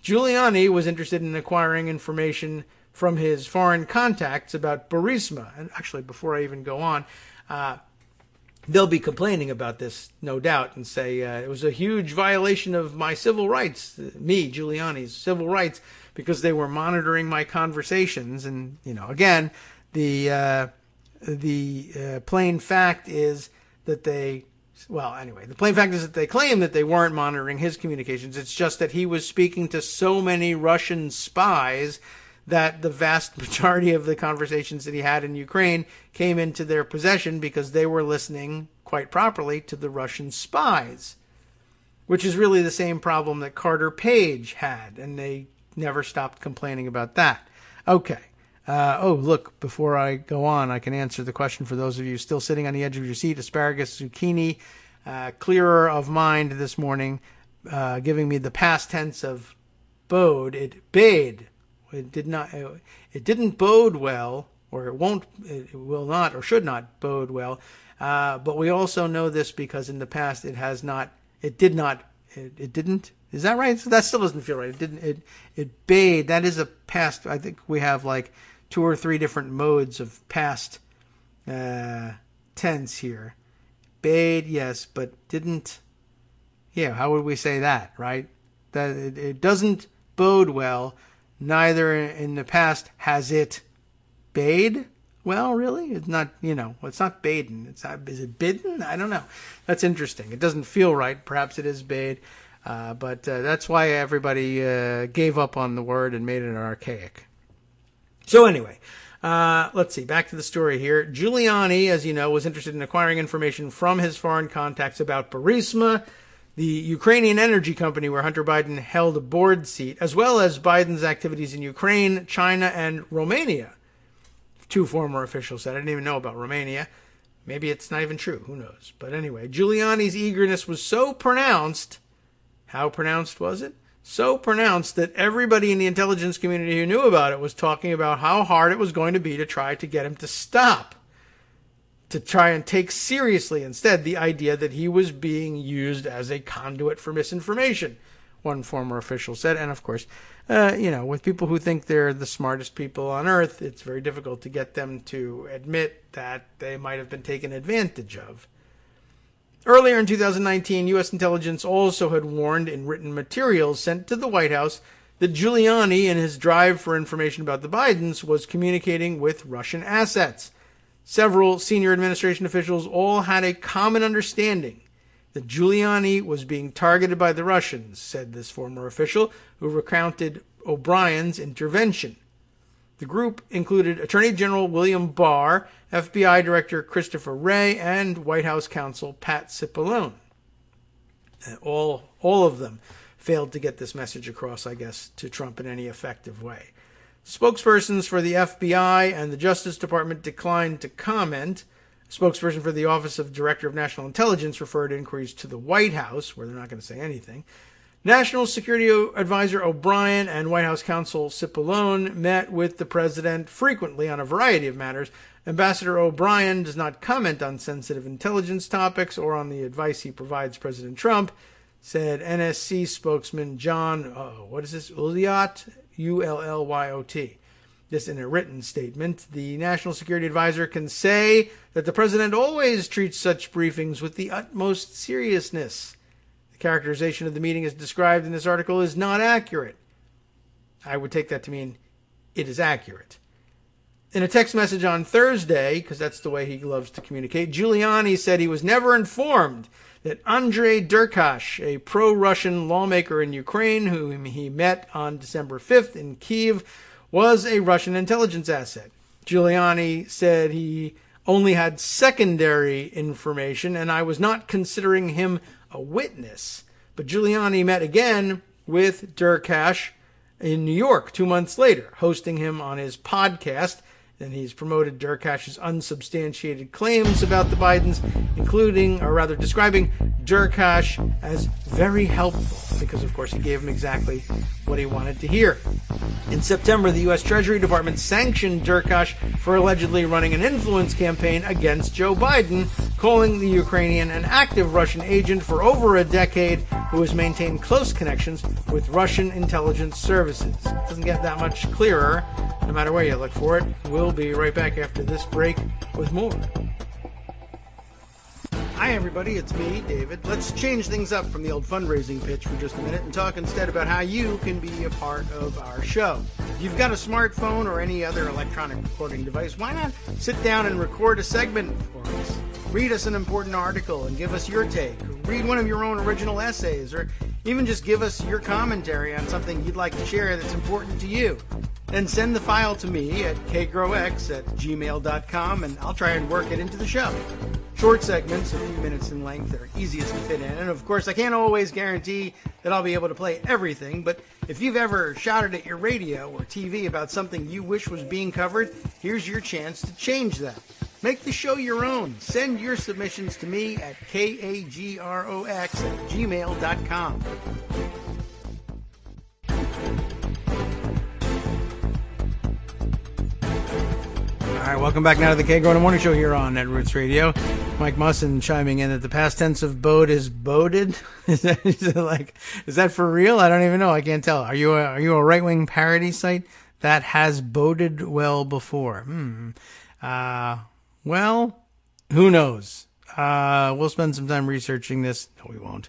Giuliani was interested in acquiring information from his foreign contacts about Burisma. And actually, before I even go on, they'll be complaining about this, no doubt, and say it was a huge violation of my civil rights, me, Giuliani's civil rights, because they were monitoring my conversations. And, again, the plain fact is that the plain fact is that they claim that they weren't monitoring his communications. It's just that he was speaking to so many Russian spies that the vast majority of the conversations that he had in Ukraine came into their possession because they were listening quite properly to the Russian spies, which is really the same problem that Carter Page had, and they never stopped complaining about that. Okay. Look, before I go on, I can answer the question for those of you still sitting on the edge of your seat. Asparagus zucchini, clearer of mind this morning, giving me the past tense of bode. It bade. It did not. It didn't bode well, or it won't. It will not, or should not bode well. But we also know this because in the past it has not. It did not. It didn't. Is that right? So that still doesn't feel right. It didn't. It bade. That is a past. I think we have like 2 or 3 different modes of past tense here. Bade, yes, but didn't. Yeah, how would we say that, right? That it doesn't bode well. Neither in the past has it bade well, really. It's not, it's not baden. It's not, is it bidden? I don't know. That's interesting. It doesn't feel right. Perhaps it is bade. But that's why everybody gave up on the word and made it archaic. So anyway, let's see. Back to the story here. Giuliani, as you know, was interested in acquiring information from his foreign contacts about Burisma, the Ukrainian energy company where Hunter Biden held a board seat, as well as Biden's activities in Ukraine, China, and Romania. 2 former officials said. I didn't even know about Romania. Maybe it's not even true. Who knows? But anyway, Giuliani's eagerness was so pronounced. How pronounced was it? So pronounced that everybody in the intelligence community who knew about it was talking about how hard it was going to be to try to get him to stop. To try and take seriously instead the idea that he was being used as a conduit for misinformation, one former official said. And of course, with people who think they're the smartest people on earth, it's very difficult to get them to admit that they might have been taken advantage of. Earlier in 2019, U.S. intelligence also had warned in written materials sent to the White House that Giuliani, in his drive for information about the Bidens, was communicating with Russian assets. Several senior administration officials all had a common understanding that Giuliani was being targeted by the Russians, said this former official, who recounted O'Brien's intervention. The group included Attorney General William Barr, FBI Director Christopher Wray, and White House counsel Pat Cipollone. All of them failed to get this message across, I guess, to Trump in any effective way. Spokespersons for the FBI and the Justice Department declined to comment. A spokesperson for the Office of Director of National Intelligence referred inquiries to the White House, where they're not going to say anything. National Security Advisor O'Brien and White House counsel Cipollone met with the president frequently on a variety of matters. Ambassador O'Brien does not comment on sensitive intelligence topics or on the advice he provides President Trump, said NSC spokesman John, Ullyot, Ullyot. This in a written statement. The National Security Advisor can say that the president always treats such briefings with the utmost seriousness. The characterization of the meeting as described in this article is not accurate. I would take that to mean it is accurate. In a text message on Thursday, because that's the way he loves to communicate, Giuliani said he was never informed that Andrei Derkash, a pro-Russian lawmaker in Ukraine whom he met on December 5th in Kyiv, was a Russian intelligence asset. Giuliani said he only had secondary information, and I was not considering him a witness. But Giuliani met again with Derkash in New York 2 months later, hosting him on his podcast And he's promoted Durkash's unsubstantiated claims about the Bidens, including, or rather describing Durkash as very helpful, because of course he gave him exactly what he wanted to hear. In September, the U.S. Treasury Department sanctioned Durkash for allegedly running an influence campaign against Joe Biden, calling the Ukrainian an active Russian agent for over a decade who has maintained close connections with Russian intelligence services. It doesn't get that much clearer, no matter where you look for it. We'll be right back after this break with more. Hi everybody, it's me, David. Let's change things up from the old fundraising pitch for just a minute and talk instead about how you can be a part of our show. If you've got a smartphone or any other electronic recording device, why not sit down and record a segment for us? Read us an important article and give us your take. Read one of your own original essays, or even just give us your commentary on something you'd like to share that's important to you. Then send the file to me at kagrox@gmail.com and I'll try and work it into the show. Short segments, a few minutes in length, are easiest to fit in. And of course, I can't always guarantee that I'll be able to play everything, but if you've ever shouted at your radio or TV about something you wish was being covered, here's your chance to change that. Make the show your own. Send your submissions to me at kagrox@gmail.com. All right, welcome back now to the Kagro in the Morning Show here on Net Roots Radio. Mike Musson chiming in that the past tense of bode is boded. Is that for real? I don't even know. I can't tell. Are you a right-wing parody site that has boded well before? Well, who knows? We'll spend some time researching this. No, we won't.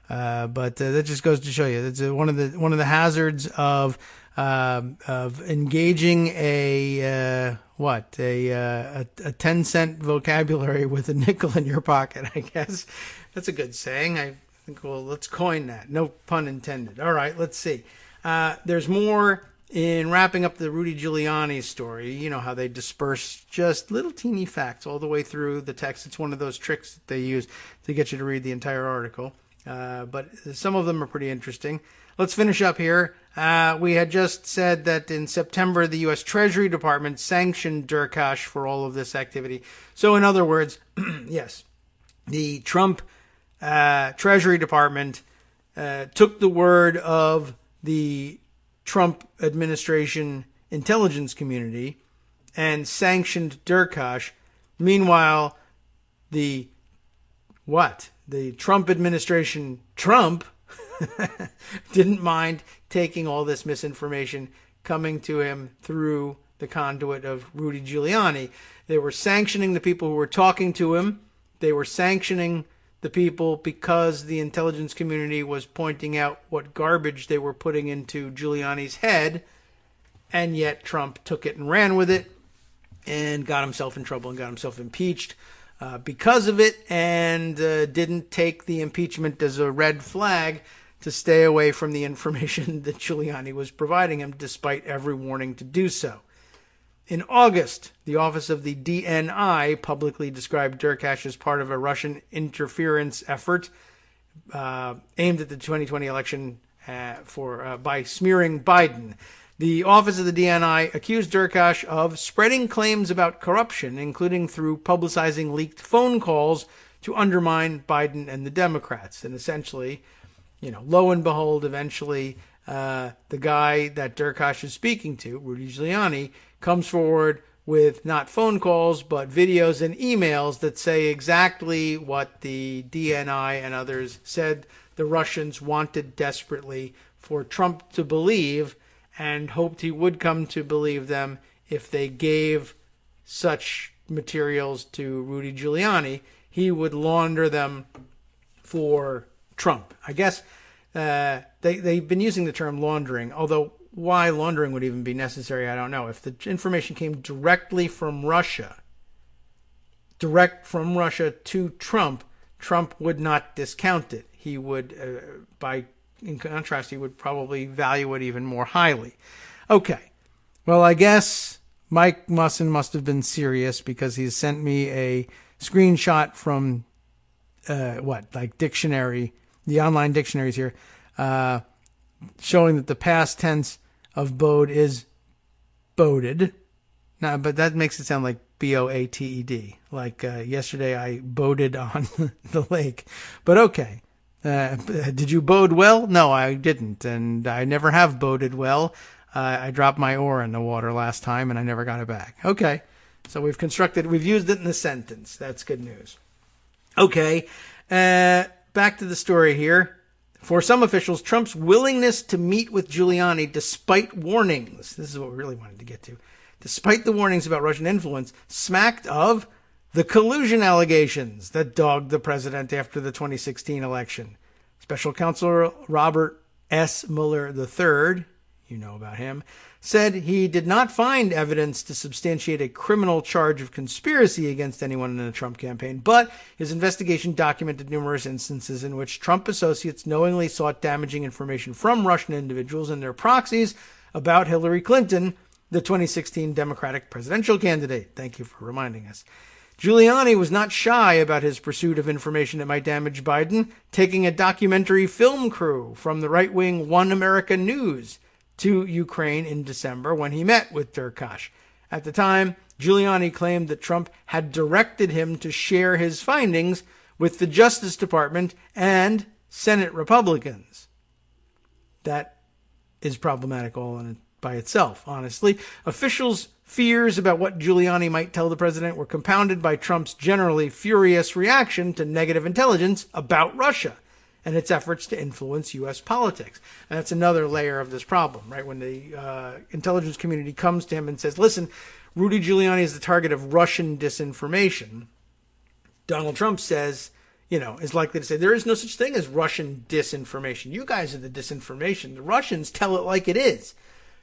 But that just goes to show you that's one of the hazards of engaging a 10-cent vocabulary with a nickel in your pocket. I guess that's a good saying. I think let's coin that. No pun intended. All right, let's see. There's more. In wrapping up the Rudy Giuliani story, you know how they disperse just little teeny facts all the way through the text. It's one of those tricks that they use to get you to read the entire article. But some of them are pretty interesting. Let's finish up here. We had just said that in September, the U.S. Treasury Department sanctioned Durkash for all of this activity. So in other words, yes, the Trump Treasury Department took the word of the Trump administration intelligence community and sanctioned Durkash. Meanwhile, the Trump administration, didn't mind taking all this misinformation coming to him through the conduit of Rudy Giuliani. They were sanctioning the people who were talking to him. They were sanctioning the people because the intelligence community was pointing out what garbage they were putting into Giuliani's head, and yet Trump took it and ran with it and got himself in trouble and got himself impeached because of it, and didn't take the impeachment as a red flag to stay away from the information that Giuliani was providing him, despite every warning to do so. In August, the Office of the DNI publicly described Durkash as part of a Russian interference effort aimed at the 2020 election by smearing Biden. The Office of the DNI accused Durkash of spreading claims about corruption, including through publicizing leaked phone calls to undermine Biden and the Democrats. And essentially, lo and behold, eventually the guy that Durkash is speaking to, Rudy Giuliani, comes forward with not phone calls, but videos and emails that say exactly what the DNI and others said the Russians wanted desperately for Trump to believe, and hoped he would come to believe them if they gave such materials to Rudy Giuliani. He would launder them for Trump. I guess they've been using the term laundering, although why laundering would even be necessary, I don't know. If the information came directly from Russia to Trump, Trump would not discount it. He would, in contrast, he would probably value it even more highly. Okay. Well, I guess Mike Musson must have been serious, because he's sent me a screenshot from, dictionary, the online dictionaries here, showing that the past tense of bode is boded. No, but that makes it sound like Boated. Like yesterday I boated on the lake. But okay. Did you bode well? No, I didn't. And I never have boated well. I dropped my oar in the water last time and I never got it back. Okay. So we've used it in the sentence. That's good news. Okay. Back to the story here. For some officials, Trump's willingness to meet with Giuliani despite warnings, this is what we really wanted to get to, despite the warnings about Russian influence, smacked of the collusion allegations that dogged the president after the 2016 election. Special counsel Robert S. Mueller III, you know about him, said he did not find evidence to substantiate a criminal charge of conspiracy against anyone in the Trump campaign, but his investigation documented numerous instances in which Trump associates knowingly sought damaging information from Russian individuals and their proxies about Hillary Clinton, the 2016 Democratic presidential candidate. Thank you for reminding us. Giuliani was not shy about his pursuit of information that might damage Biden, taking a documentary film crew from the right-wing One America News to Ukraine in December when he met with Derkash. At the time, Giuliani claimed that Trump had directed him to share his findings with the Justice Department and Senate Republicans. That is problematic all by itself, honestly. Officials' fears about what Giuliani might tell the president were compounded by Trump's generally furious reaction to negative intelligence about Russia and its efforts to influence U.S. politics. And that's another layer of this problem, right? When the intelligence community comes to him and says, listen, Rudy Giuliani is the target of Russian disinformation, Donald Trump says, is likely to say, there is no such thing as Russian disinformation. You guys are the disinformation. The Russians tell it like it is.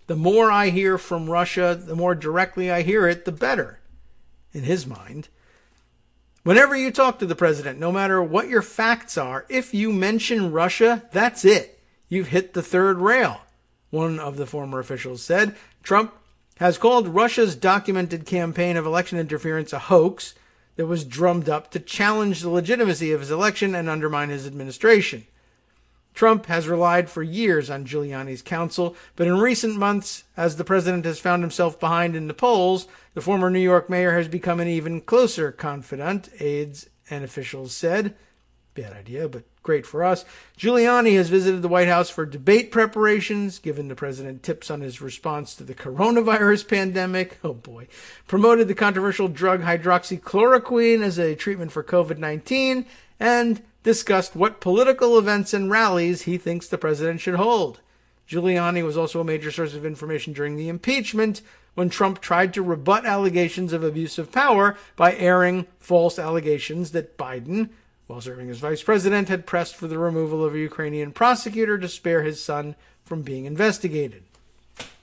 The more I hear from Russia, the more directly I hear it, the better, in his mind. Whenever you talk to the president, no matter what your facts are, if you mention Russia, that's it. You've hit the third rail, one of the former officials said. Trump has called Russia's documented campaign of election interference a hoax that was drummed up to challenge the legitimacy of his election and undermine his administration. Trump has relied for years on Giuliani's counsel, but in recent months, as the president has found himself behind in the polls, the former New York mayor has become an even closer confidant, aides and officials said. Bad idea, but great for us. Giuliani has visited the White House for debate preparations, given the president tips on his response to the coronavirus pandemic. Oh boy. Promoted the controversial drug hydroxychloroquine as a treatment for COVID-19, and discussed what political events and rallies he thinks the president should hold. Giuliani was also a major source of information during the impeachment when Trump tried to rebut allegations of abuse of power by airing false allegations that Biden, while serving as vice president, had pressed for the removal of a Ukrainian prosecutor to spare his son from being investigated.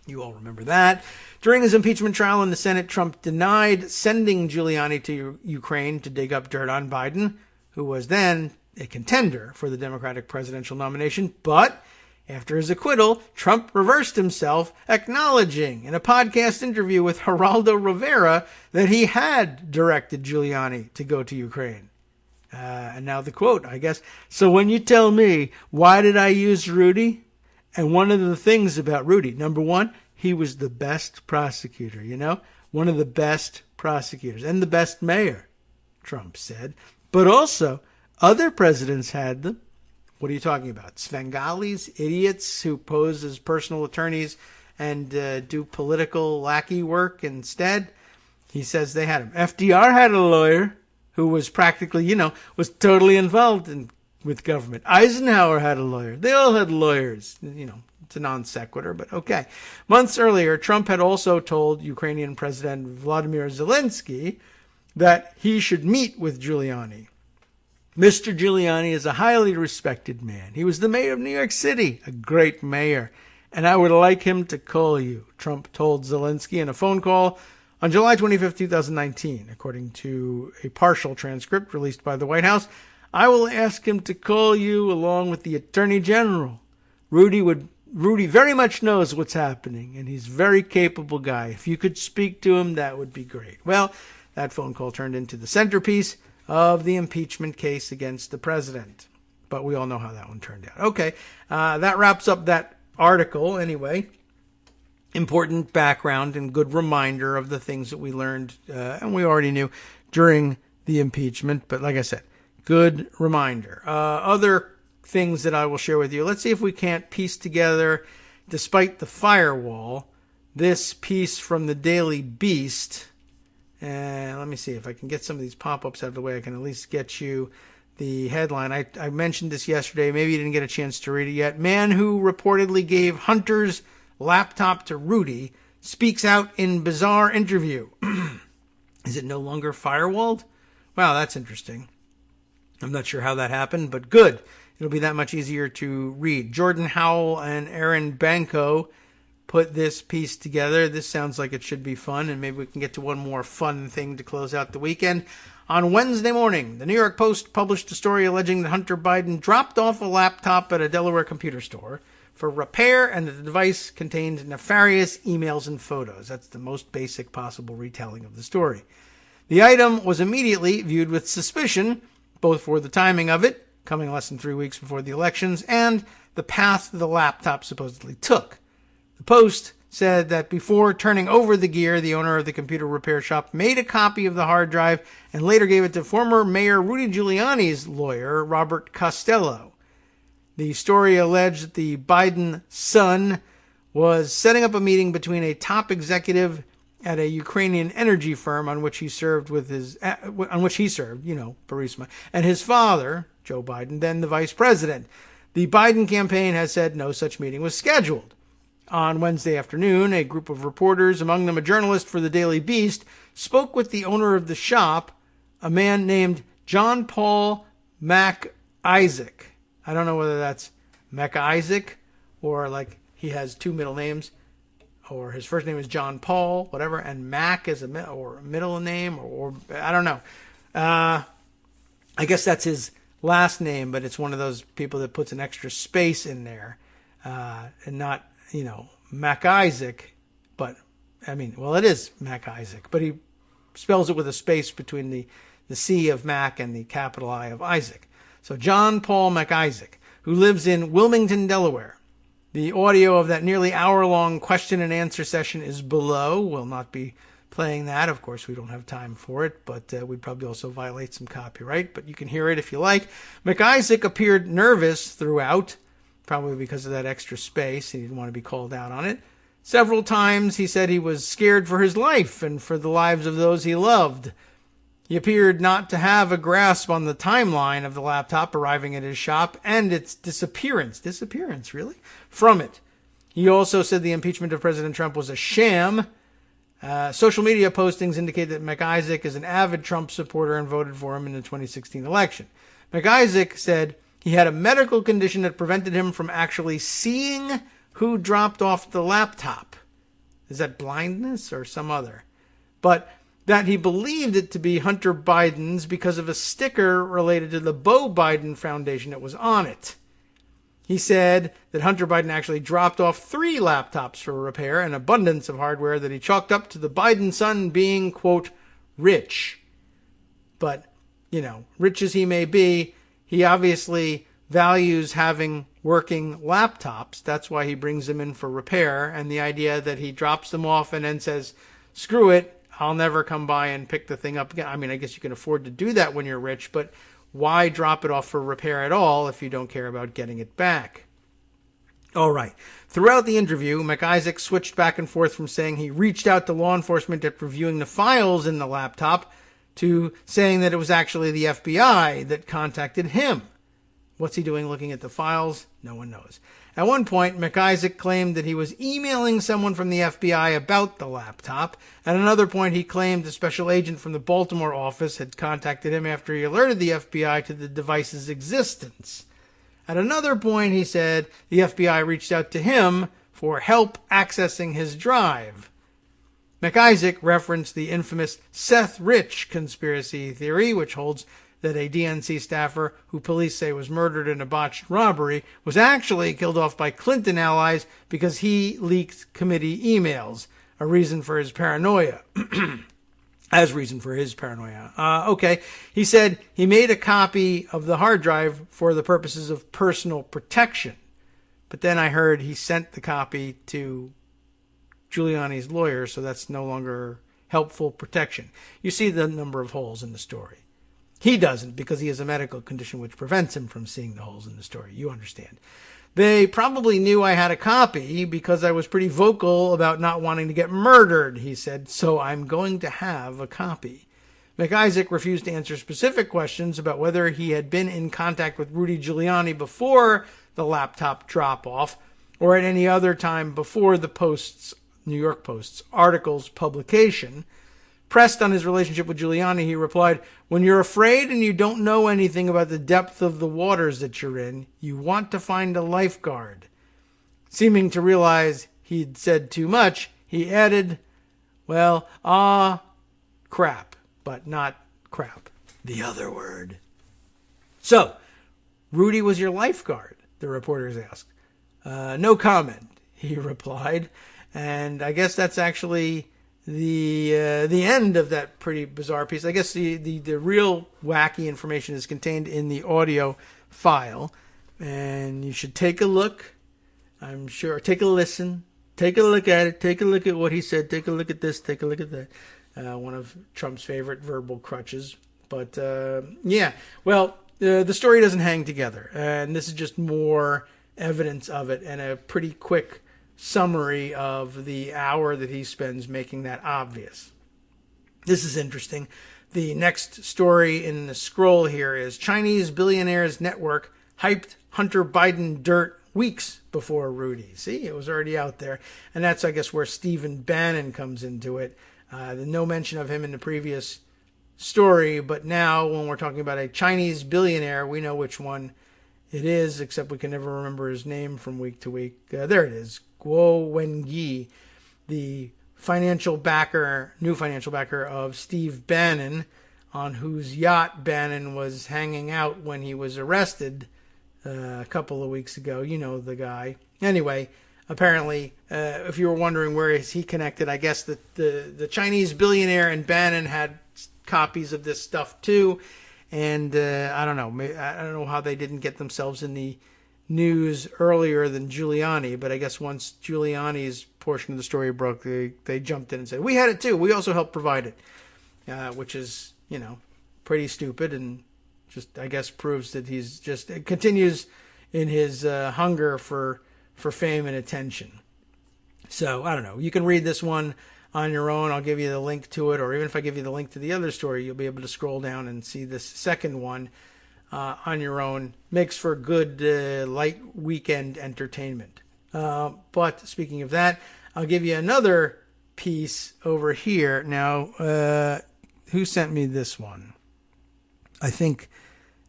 You all remember that. During his impeachment trial in the Senate, Trump denied sending Giuliani to Ukraine to dig up dirt on Biden, who was then a contender for the Democratic presidential nomination, but after his acquittal, Trump reversed himself, acknowledging in a podcast interview with Geraldo Rivera that he had directed Giuliani to go to Ukraine. And now the quote, I guess. So when you tell me, why did I use Rudy? And one of the things about Rudy, number one, he was the best prosecutor, one of the best prosecutors and the best mayor, Trump said. But also, other presidents had them. What are you talking about? Svengalis, idiots who pose as personal attorneys and do political lackey work instead? He says they had him. FDR had a lawyer who was practically, was totally involved with government. Eisenhower had a lawyer. They all had lawyers. It's a non sequitur, but okay. Months earlier, Trump had also told Ukrainian President Vladimir Zelensky that he should meet with Giuliani. Mr. Giuliani is a highly respected man. He was the mayor of New York City, a great mayor, and I would like him to call you, Trump told Zelensky in a phone call on July 25, 2019, according to a partial transcript released by the White House. I will ask him to call you along with the Attorney General. Rudy very much knows what's happening, and he's a very capable guy. If you could speak to him, that would be great. Well, that phone call turned into the centerpiece of the impeachment case against the president. But we all know how that one turned out. Okay, that wraps up that article anyway. important background and good reminder of the things that we learned and we already knew during the impeachment. But like I said, good reminder. Other things that I will share with you. Let's see if we can't piece together, despite the firewall, this piece from the Daily Beast. And let me see if I can get some of these pop-ups out of the way. I can at least get you the headline. I mentioned this yesterday. Maybe you didn't get a chance to read it yet. Man who reportedly gave Hunter's laptop to Rudy speaks out in bizarre interview. Is it no longer firewalled? Wow, that's interesting. I'm not sure how that happened, but good. It'll be that much easier to read. Jordan Howell and Aaron Banco put this piece together. This sounds like it should be fun, and maybe we can get to one more fun thing to close out the weekend. On Wednesday morning, the New York Post published a story alleging that Hunter Biden dropped off a laptop at a Delaware computer store for repair, and that the device contained nefarious emails and photos. That's the most basic possible retelling of the story. The item was immediately viewed with suspicion, both for the timing of it, coming less than 3 weeks before the elections, and the path the laptop supposedly took. The Post said that before turning over the gear, the owner of the computer repair shop made a copy of the hard drive and later gave it to former Mayor Rudy Giuliani's lawyer, Robert Costello. The story alleged that the Biden son was setting up a meeting between a top executive at a Ukrainian energy firm on which he served, Burisma, and his father, Joe Biden, then the vice president. The Biden campaign has said no such meeting was scheduled. On Wednesday afternoon, a group of reporters, among them a journalist for the Daily Beast, spoke with the owner of the shop, a man named John Paul MacIsaac. I don't know whether that's MacIsaac or like he has two middle names, or his first name is John Paul, whatever, and Mac is a middle name, or I don't know. I guess that's his last name, but it's one of those people that puts an extra space in there, and not, MacIsaac, but it is MacIsaac, but he spells it with a space between the C of Mac and the capital I of Isaac. So John Paul MacIsaac, who lives in Wilmington, Delaware. The audio of that nearly hour-long question and answer session is below. We'll not be playing that. Of course, we don't have time for it, but we'd probably also violate some copyright. But you can hear it if you like. MacIsaac appeared nervous throughout, probably because of that extra space. He didn't want to be called out on it. Several times he said he was scared for his life and for the lives of those he loved. He appeared not to have a grasp on the timeline of the laptop arriving at his shop and its disappearance. Disappearance, really? From it. He also said the impeachment of President Trump was a sham. Social media postings indicate that MacIsaac is an avid Trump supporter and voted for him in the 2016 election. MacIsaac said he had a medical condition that prevented him from actually seeing who dropped off the laptop. Is that blindness or some other? But that he believed it to be Hunter Biden's because of a sticker related to the Beau Biden Foundation that was on it. He said that Hunter Biden actually dropped off 3 laptops for repair, an abundance of hardware that he chalked up to the Biden son being, quote, rich. But, rich as he may be, he obviously values having working laptops. That's why he brings them in for repair. And the idea that he drops them off and then says, screw it, I'll never come by and pick the thing up again. I guess you can afford to do that when you're rich, but why drop it off for repair at all if you don't care about getting it back? All right. Throughout the interview, MacIsaac switched back and forth from saying he reached out to law enforcement after reviewing the files in the laptop to saying that it was actually the FBI that contacted him. What's he doing looking at the files? No one knows. At one point, MacIsaac claimed that he was emailing someone from the FBI about the laptop. At another point, he claimed a special agent from the Baltimore office had contacted him after he alerted the FBI to the device's existence. At another point, he said the FBI reached out to him for help accessing his drive. MacIsaac referenced the infamous Seth Rich conspiracy theory, which holds that a DNC staffer who police say was murdered in a botched robbery was actually killed off by Clinton allies because he leaked committee emails, a reason for his paranoia. Okay. He said he made a copy of the hard drive for the purposes of personal protection. But then I heard he sent the copy to Giuliani's lawyer, so that's no longer helpful protection. You see the number of holes in the story. He doesn't, because he has a medical condition which prevents him from seeing the holes in the story. You understand. They probably knew I had a copy because I was pretty vocal about not wanting to get murdered, he said, so I'm going to have a copy. McIsaac refused to answer specific questions about whether he had been in contact with Rudy Giuliani before the laptop drop-off or at any other time before the Post's, New York Post's, article's publication. Pressed on his relationship with Giuliani, he replied, "When you're afraid and you don't know anything about the depth of the waters that you're in, you want to find a lifeguard." Seeming to realize he'd said too much, he added, "Well, crap, but not crap. The other word." "So, Rudy was your lifeguard?" the reporters asked. "No comment," he replied. And I guess that's actually the end of that pretty bizarre piece. I guess the real wacky information is contained in the audio file, and you should take a look. I'm sure. Take a listen. Take a look at it. Take a look at what he said. Take a look at this. Take a look at that. One of Trump's favorite verbal crutches. But yeah, well, the story doesn't hang together, and this is just more evidence of it, and a pretty quick summary of the hour that he spends making that obvious. This is interesting. The next story in the scroll here is Chinese billionaires network hyped Hunter Biden dirt weeks before Rudy. See, it was already out there. And that's, I guess, where Stephen Bannon comes into it. No mention of him in the previous story, but now when we're talking about a Chinese billionaire, we know which one it is, except we can never remember his name from week to week. There it is. Guo Wenyi, the new financial backer of Steve Bannon, on whose yacht Bannon was hanging out when he was arrested a couple of weeks ago. You know the guy. Anyway, apparently, if you were wondering where is he connected, I guess the Chinese billionaire and Bannon had copies of this stuff too. And I don't know how they didn't get themselves in the news earlier than Giuliani, but I guess once Giuliani's portion of the story broke, they jumped in and said, "We had it too. We also helped provide it," which is, pretty stupid, and just, I guess, proves that he's just continues in his hunger for fame and attention. So I don't know. You can read this one on your own. I'll give you the link to it, or even if I give you the link to the other story, you'll be able to scroll down and see this second one on your own. Makes for good light weekend entertainment. But speaking of that, I'll give you another piece over here. Now, who sent me this one? I think,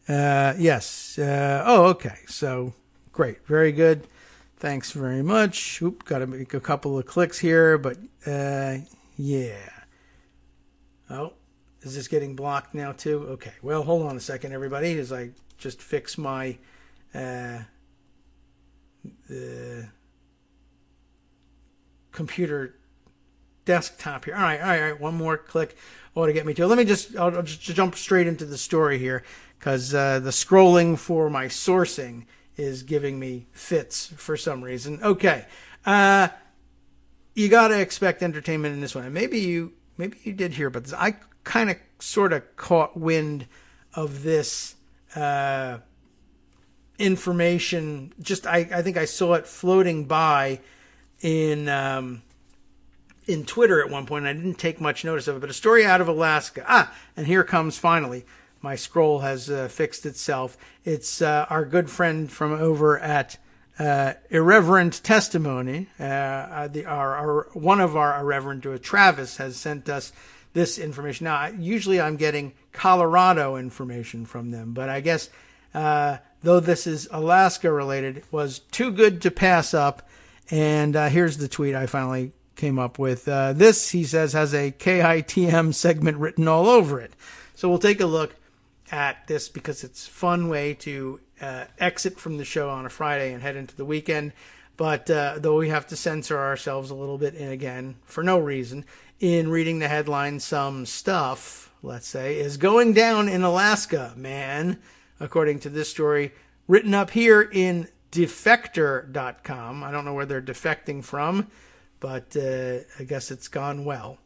yes. Okay. So, great. Very good. Thanks very much. Oop, got to make a couple of clicks here, but yeah. Oh, is this getting blocked now too? Okay, well, hold on a second, everybody, as I just fix my computer desktop here. All right. One more click ought to get me to it. I'll just jump straight into the story here, because the scrolling for my sourcing is giving me fits for some reason. Okay. You got to expect entertainment in this one. And maybe you did hear about this. I kind of sort of caught wind of this information. Just I think I saw it floating by in Twitter at one point, and I didn't take much notice of it. But a story out of Alaska. And here comes finally. My scroll has fixed itself. It's our good friend from over at Irreverent Testimony. One of our irreverent, Travis, has sent us this information. Now, usually I'm getting Colorado information from them, but I guess though this is Alaska related, it was too good to pass up. And here's the tweet I finally came up with. This, he says, has a KITM segment written all over it. So we'll take a look at this, because it's a fun way to exit from the show on a Friday and head into the weekend. But though we have to censor ourselves a little bit, and again, for no reason, in reading the headline, some stuff, let's say, is going down in Alaska, man, according to this story, written up here in defector.com. I don't know where they're defecting from, but I guess it's gone well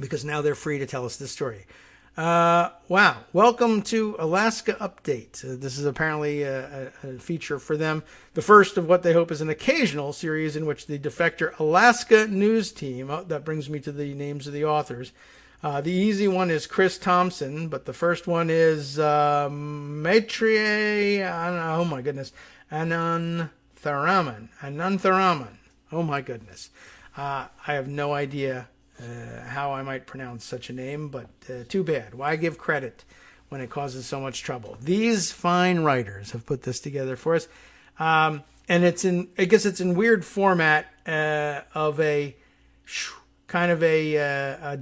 because now they're free to tell us this story. Wow. Welcome to Alaska Update. This is apparently a feature for them. The first of what they hope is an occasional series in which the Defector Alaska news team, that brings me to the names of the authors. The easy one is Chris Thompson, but the first one is Maitreyi, oh my goodness, Anantharaman. Oh my goodness. I have no idea how I might pronounce such a name, but too bad. Why give credit when it causes so much trouble? These fine writers have put this together for us, and I guess it's in weird format of a kind of a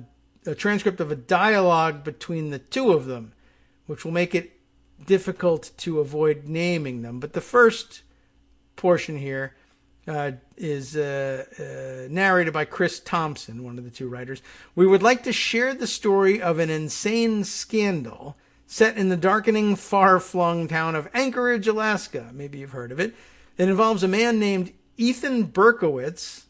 transcript of a dialogue between the two of them, which will make it difficult to avoid naming them. But the first portion here is narrated by Chris Thompson, one of the two writers. We would like to share the story of an insane scandal set in the darkening, far-flung town of Anchorage, Alaska. Maybe you've heard of it. It involves a man named Ethan Berkowitz,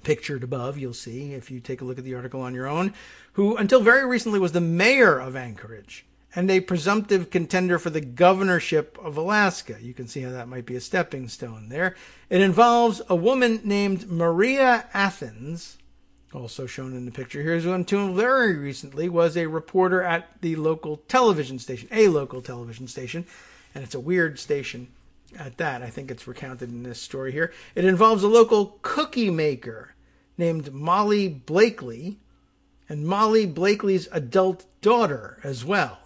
pictured above, you'll see if you take a look at the article on your own, who until very recently was the mayor of Anchorage and a presumptive contender for the governorship of Alaska. You can see how that might be a stepping stone there. It involves a woman named Maria Athens, also shown in the picture here, who until very recently was a reporter at the local television station, and it's a weird station at that. I think it's recounted in this story here. It involves a local cookie maker named Molly Blakely, and Molly Blakely's adult daughter as well.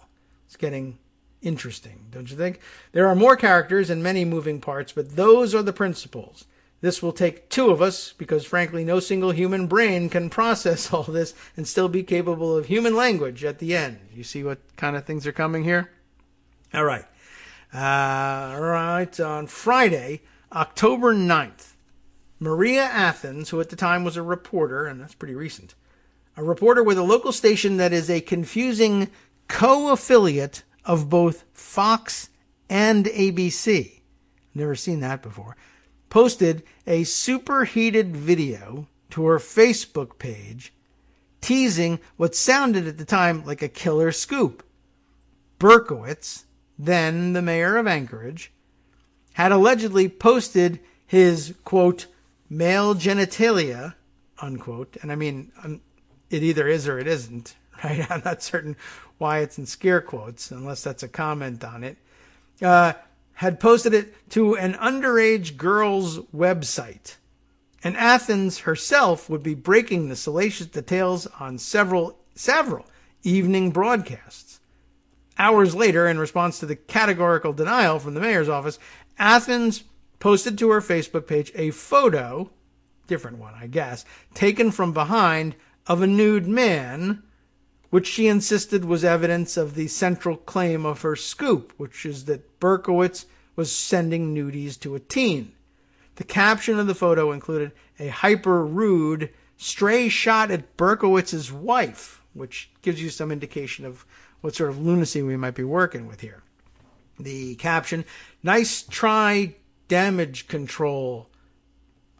It's getting interesting, don't you think? There are more characters and many moving parts, but those are the principles. This will take two of us, because frankly, no single human brain can process all this and still be capable of human language at the end. You see what kind of things are coming here? All right. On Friday, October 9th, Maria Athens, who at the time was a reporter, and that's pretty recent, a reporter with a local station that is a confusing co-affiliate of both Fox and ABC, never seen that before, posted a superheated video to her Facebook page teasing what sounded at the time like a killer scoop. Berkowitz, then the mayor of Anchorage, had allegedly posted his, quote, male genitalia, unquote, and I mean, it either is or it isn't, right? I'm not certain why it's in scare quotes, unless that's a comment on it, had posted it to an underage girl's website. And Athens herself would be breaking the salacious details on several evening broadcasts. Hours later, in response to the categorical denial from the mayor's office, Athens posted to her Facebook page a photo, different one, I guess, taken from behind of a nude man, which she insisted was evidence of the central claim of her scoop, which is that Berkowitz was sending nudies to a teen. The caption of the photo included a hyper-rude, stray shot at Berkowitz's wife, which gives you some indication of what sort of lunacy we might be working with here. The caption, nice try, damage control.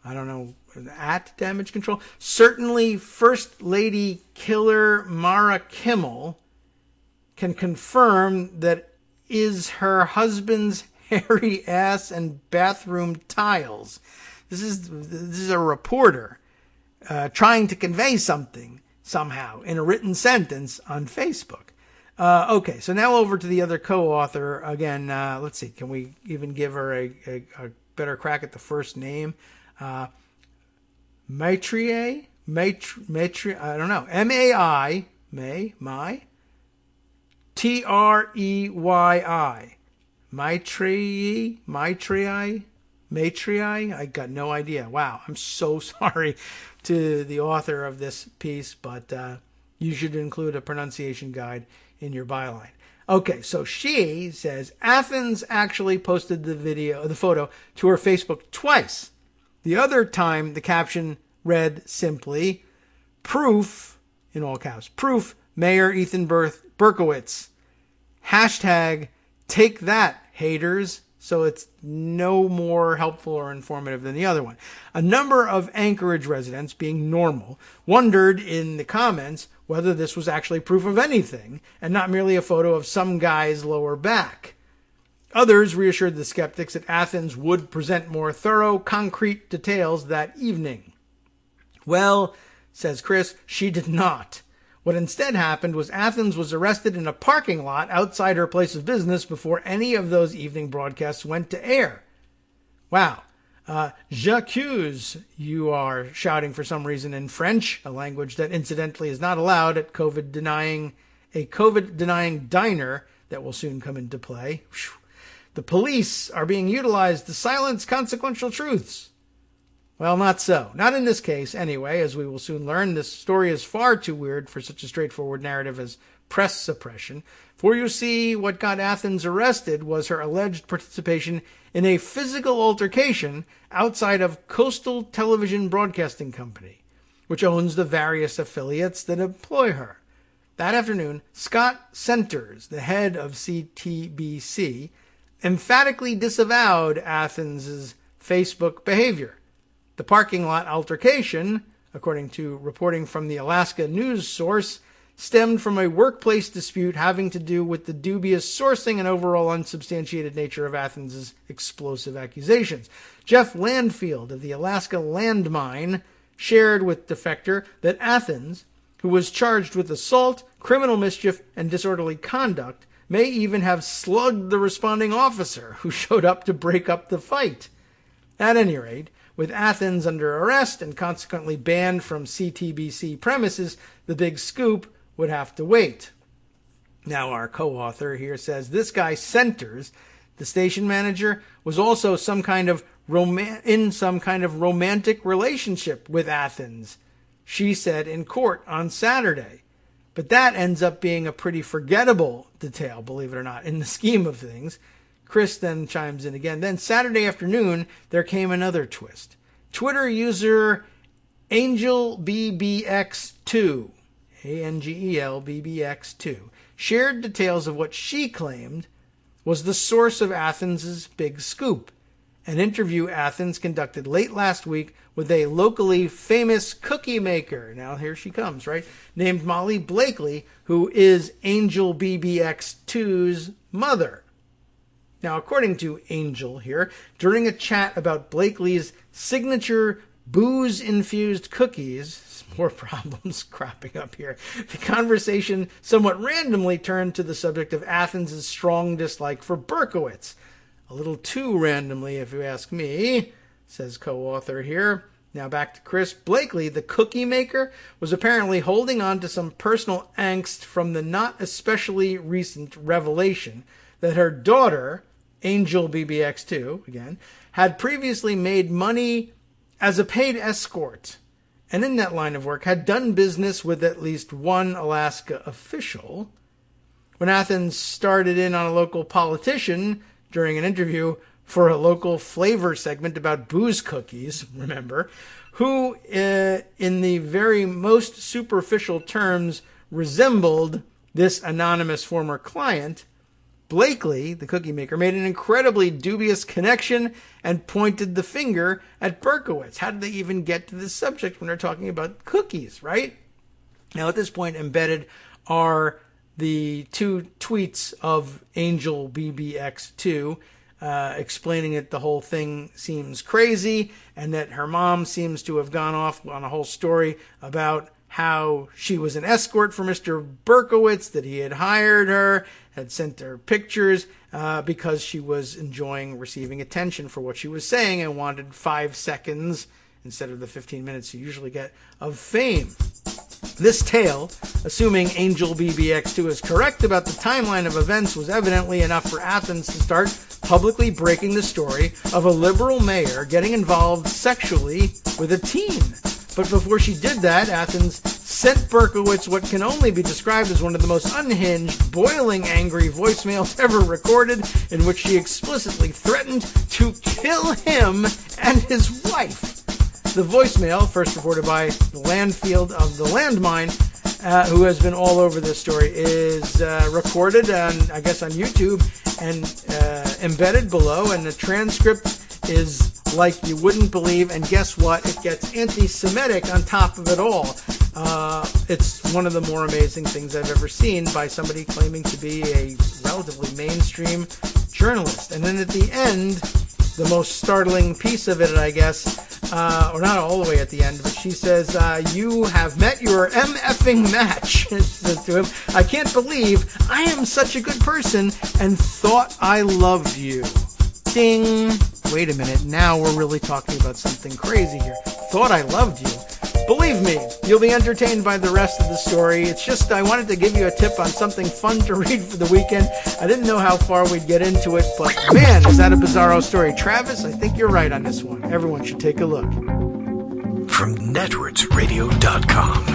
I don't know, at damage control. Certainly First Lady Killer Mara Kimmel can confirm that is her husband's hairy ass and bathroom tiles. This is a reporter trying to convey something somehow in a written sentence on Facebook. Okay, so now over to the other co-author. Again, let's see, can we even give her a better crack at the first name? Maitreyi? I don't know. M-A-I, T-R-E-Y-I. Maitreyi? I got no idea. Wow, I'm so sorry to the author of this piece, but you should include a pronunciation guide in your byline. Okay, so she says Athens actually posted the photo to her Facebook twice. The other time, the caption read simply, proof, in all caps, proof, Mayor Ethan Berkowitz. Hashtag, take that, haters, so it's no more helpful or informative than the other one. A number of Anchorage residents, being normal, wondered in the comments whether this was actually proof of anything and not merely a photo of some guy's lower back. Others reassured the skeptics that Athens would present more thorough, concrete details that evening. Well, says Chris, she did not. What instead happened was Athens was arrested in a parking lot outside her place of business before any of those evening broadcasts went to air. Wow. J'accuse, you are shouting for some reason in French, a language that incidentally is not allowed at a COVID-denying diner that will soon come into play. Whew. The police are being utilized to silence consequential truths. Well, not so. Not in this case, anyway, as we will soon learn. This story is far too weird for such a straightforward narrative as press suppression. For you see, what got Athens arrested was her alleged participation in a physical altercation outside of Coastal Television Broadcasting Company, which owns the various affiliates that employ her. That afternoon, Scott Centers, the head of CTBC, emphatically disavowed Athens' Facebook behavior. The parking lot altercation, according to reporting from the Alaska news source, stemmed from a workplace dispute having to do with the dubious sourcing and overall unsubstantiated nature of Athens' explosive accusations. Jeff Landfield of the Alaska Landmine shared with Defector that Athens, who was charged with assault, criminal mischief, and disorderly conduct, may even have slugged the responding officer who showed up to break up the fight. At any rate, with Athens under arrest and consequently banned from CTBC premises, the big scoop would have to wait. Now, our co-author here says this guy Centers, the station manager, was also in some kind of romantic relationship with Athens, she said in court on Saturday. But that ends up being a pretty forgettable detail, believe it or not, in the scheme of things. Chris then chimes in again. Then Saturday afternoon, there came another twist. Twitter user AngelBBX2, ANGELBBX2, shared details of what she claimed was the source of Athens' big scoop. An interview Athens conducted late last week with a locally famous cookie maker, now here she comes, right, named Molly Blakely, who is Angel BBX2's mother. Now, according to Angel here, during a chat about Blakely's signature booze-infused cookies, more problems cropping up here, the conversation somewhat randomly turned to the subject of Athens' strong dislike for Berkowitz. A little too randomly, if you ask me, says co-author here. Now back to Chris. Blakely, the cookie maker, was apparently holding on to some personal angst from the not especially recent revelation that her daughter, Angel BBX2, again, had previously made money as a paid escort, and in that line of work had done business with at least one Alaska official. When Athens started in on a local politician during an interview for a local flavor segment about booze cookies, remember, who, in the very most superficial terms, resembled this anonymous former client, Blakely, the cookie maker, made an incredibly dubious connection and pointed the finger at Berkowitz. How did they even get to this subject when they're talking about cookies, right? Now, at this point, embedded are the two tweets of Angel BBX2 explaining that the whole thing seems crazy and that her mom seems to have gone off on a whole story about how she was an escort for Mr. Berkowitz, that he had hired her, had sent her pictures because she was enjoying receiving attention for what she was saying and wanted 5 seconds instead of the 15 minutes you usually get of fame. This tale, assuming Angel BBX2 is correct about the timeline of events, was evidently enough for Athens to start publicly breaking the story of a liberal mayor getting involved sexually with a teen. But before she did that, Athens sent Berkowitz what can only be described as one of the most unhinged, boiling angry voicemails ever recorded, in which she explicitly threatened to kill him and his wife. The voicemail, first reported by Landfield of the Landmine, who has been all over this story, is recorded on, I guess, on YouTube and embedded below, and the transcript is like you wouldn't believe, and guess what? It gets anti-Semitic on top of it all. It's one of the more amazing things I've ever seen by somebody claiming to be a relatively mainstream journalist. And then at the end, the most startling piece of it, I guess, or not all the way at the end, but she says, you have met your MFing match. Says to him, I can't believe I am such a good person and thought I loved you. Ding. Wait a minute, now we're really talking about something crazy here. Thought I loved you. Believe me, you'll be entertained by the rest of the story. It's just I wanted to give you a tip on something fun to read for the weekend. I didn't know how far we'd get into it, but man, is that a bizarro story. Travis, I think you're right on this one. Everyone should take a look. From networksradio.com,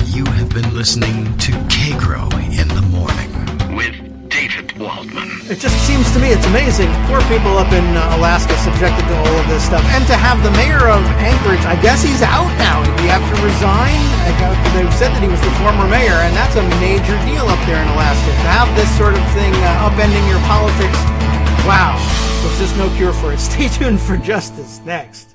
you have been listening to Kagro in the morning. With David Waldman. It just seems to me it's amazing. Poor people up in Alaska subjected to all of this stuff. And to have the mayor of Anchorage, I guess he's out now. Did he have to resign? They said that he was the former mayor, and that's a major deal up there in Alaska. To have this sort of thing upending your politics, wow. There's just no cure for it. Stay tuned for Justice next.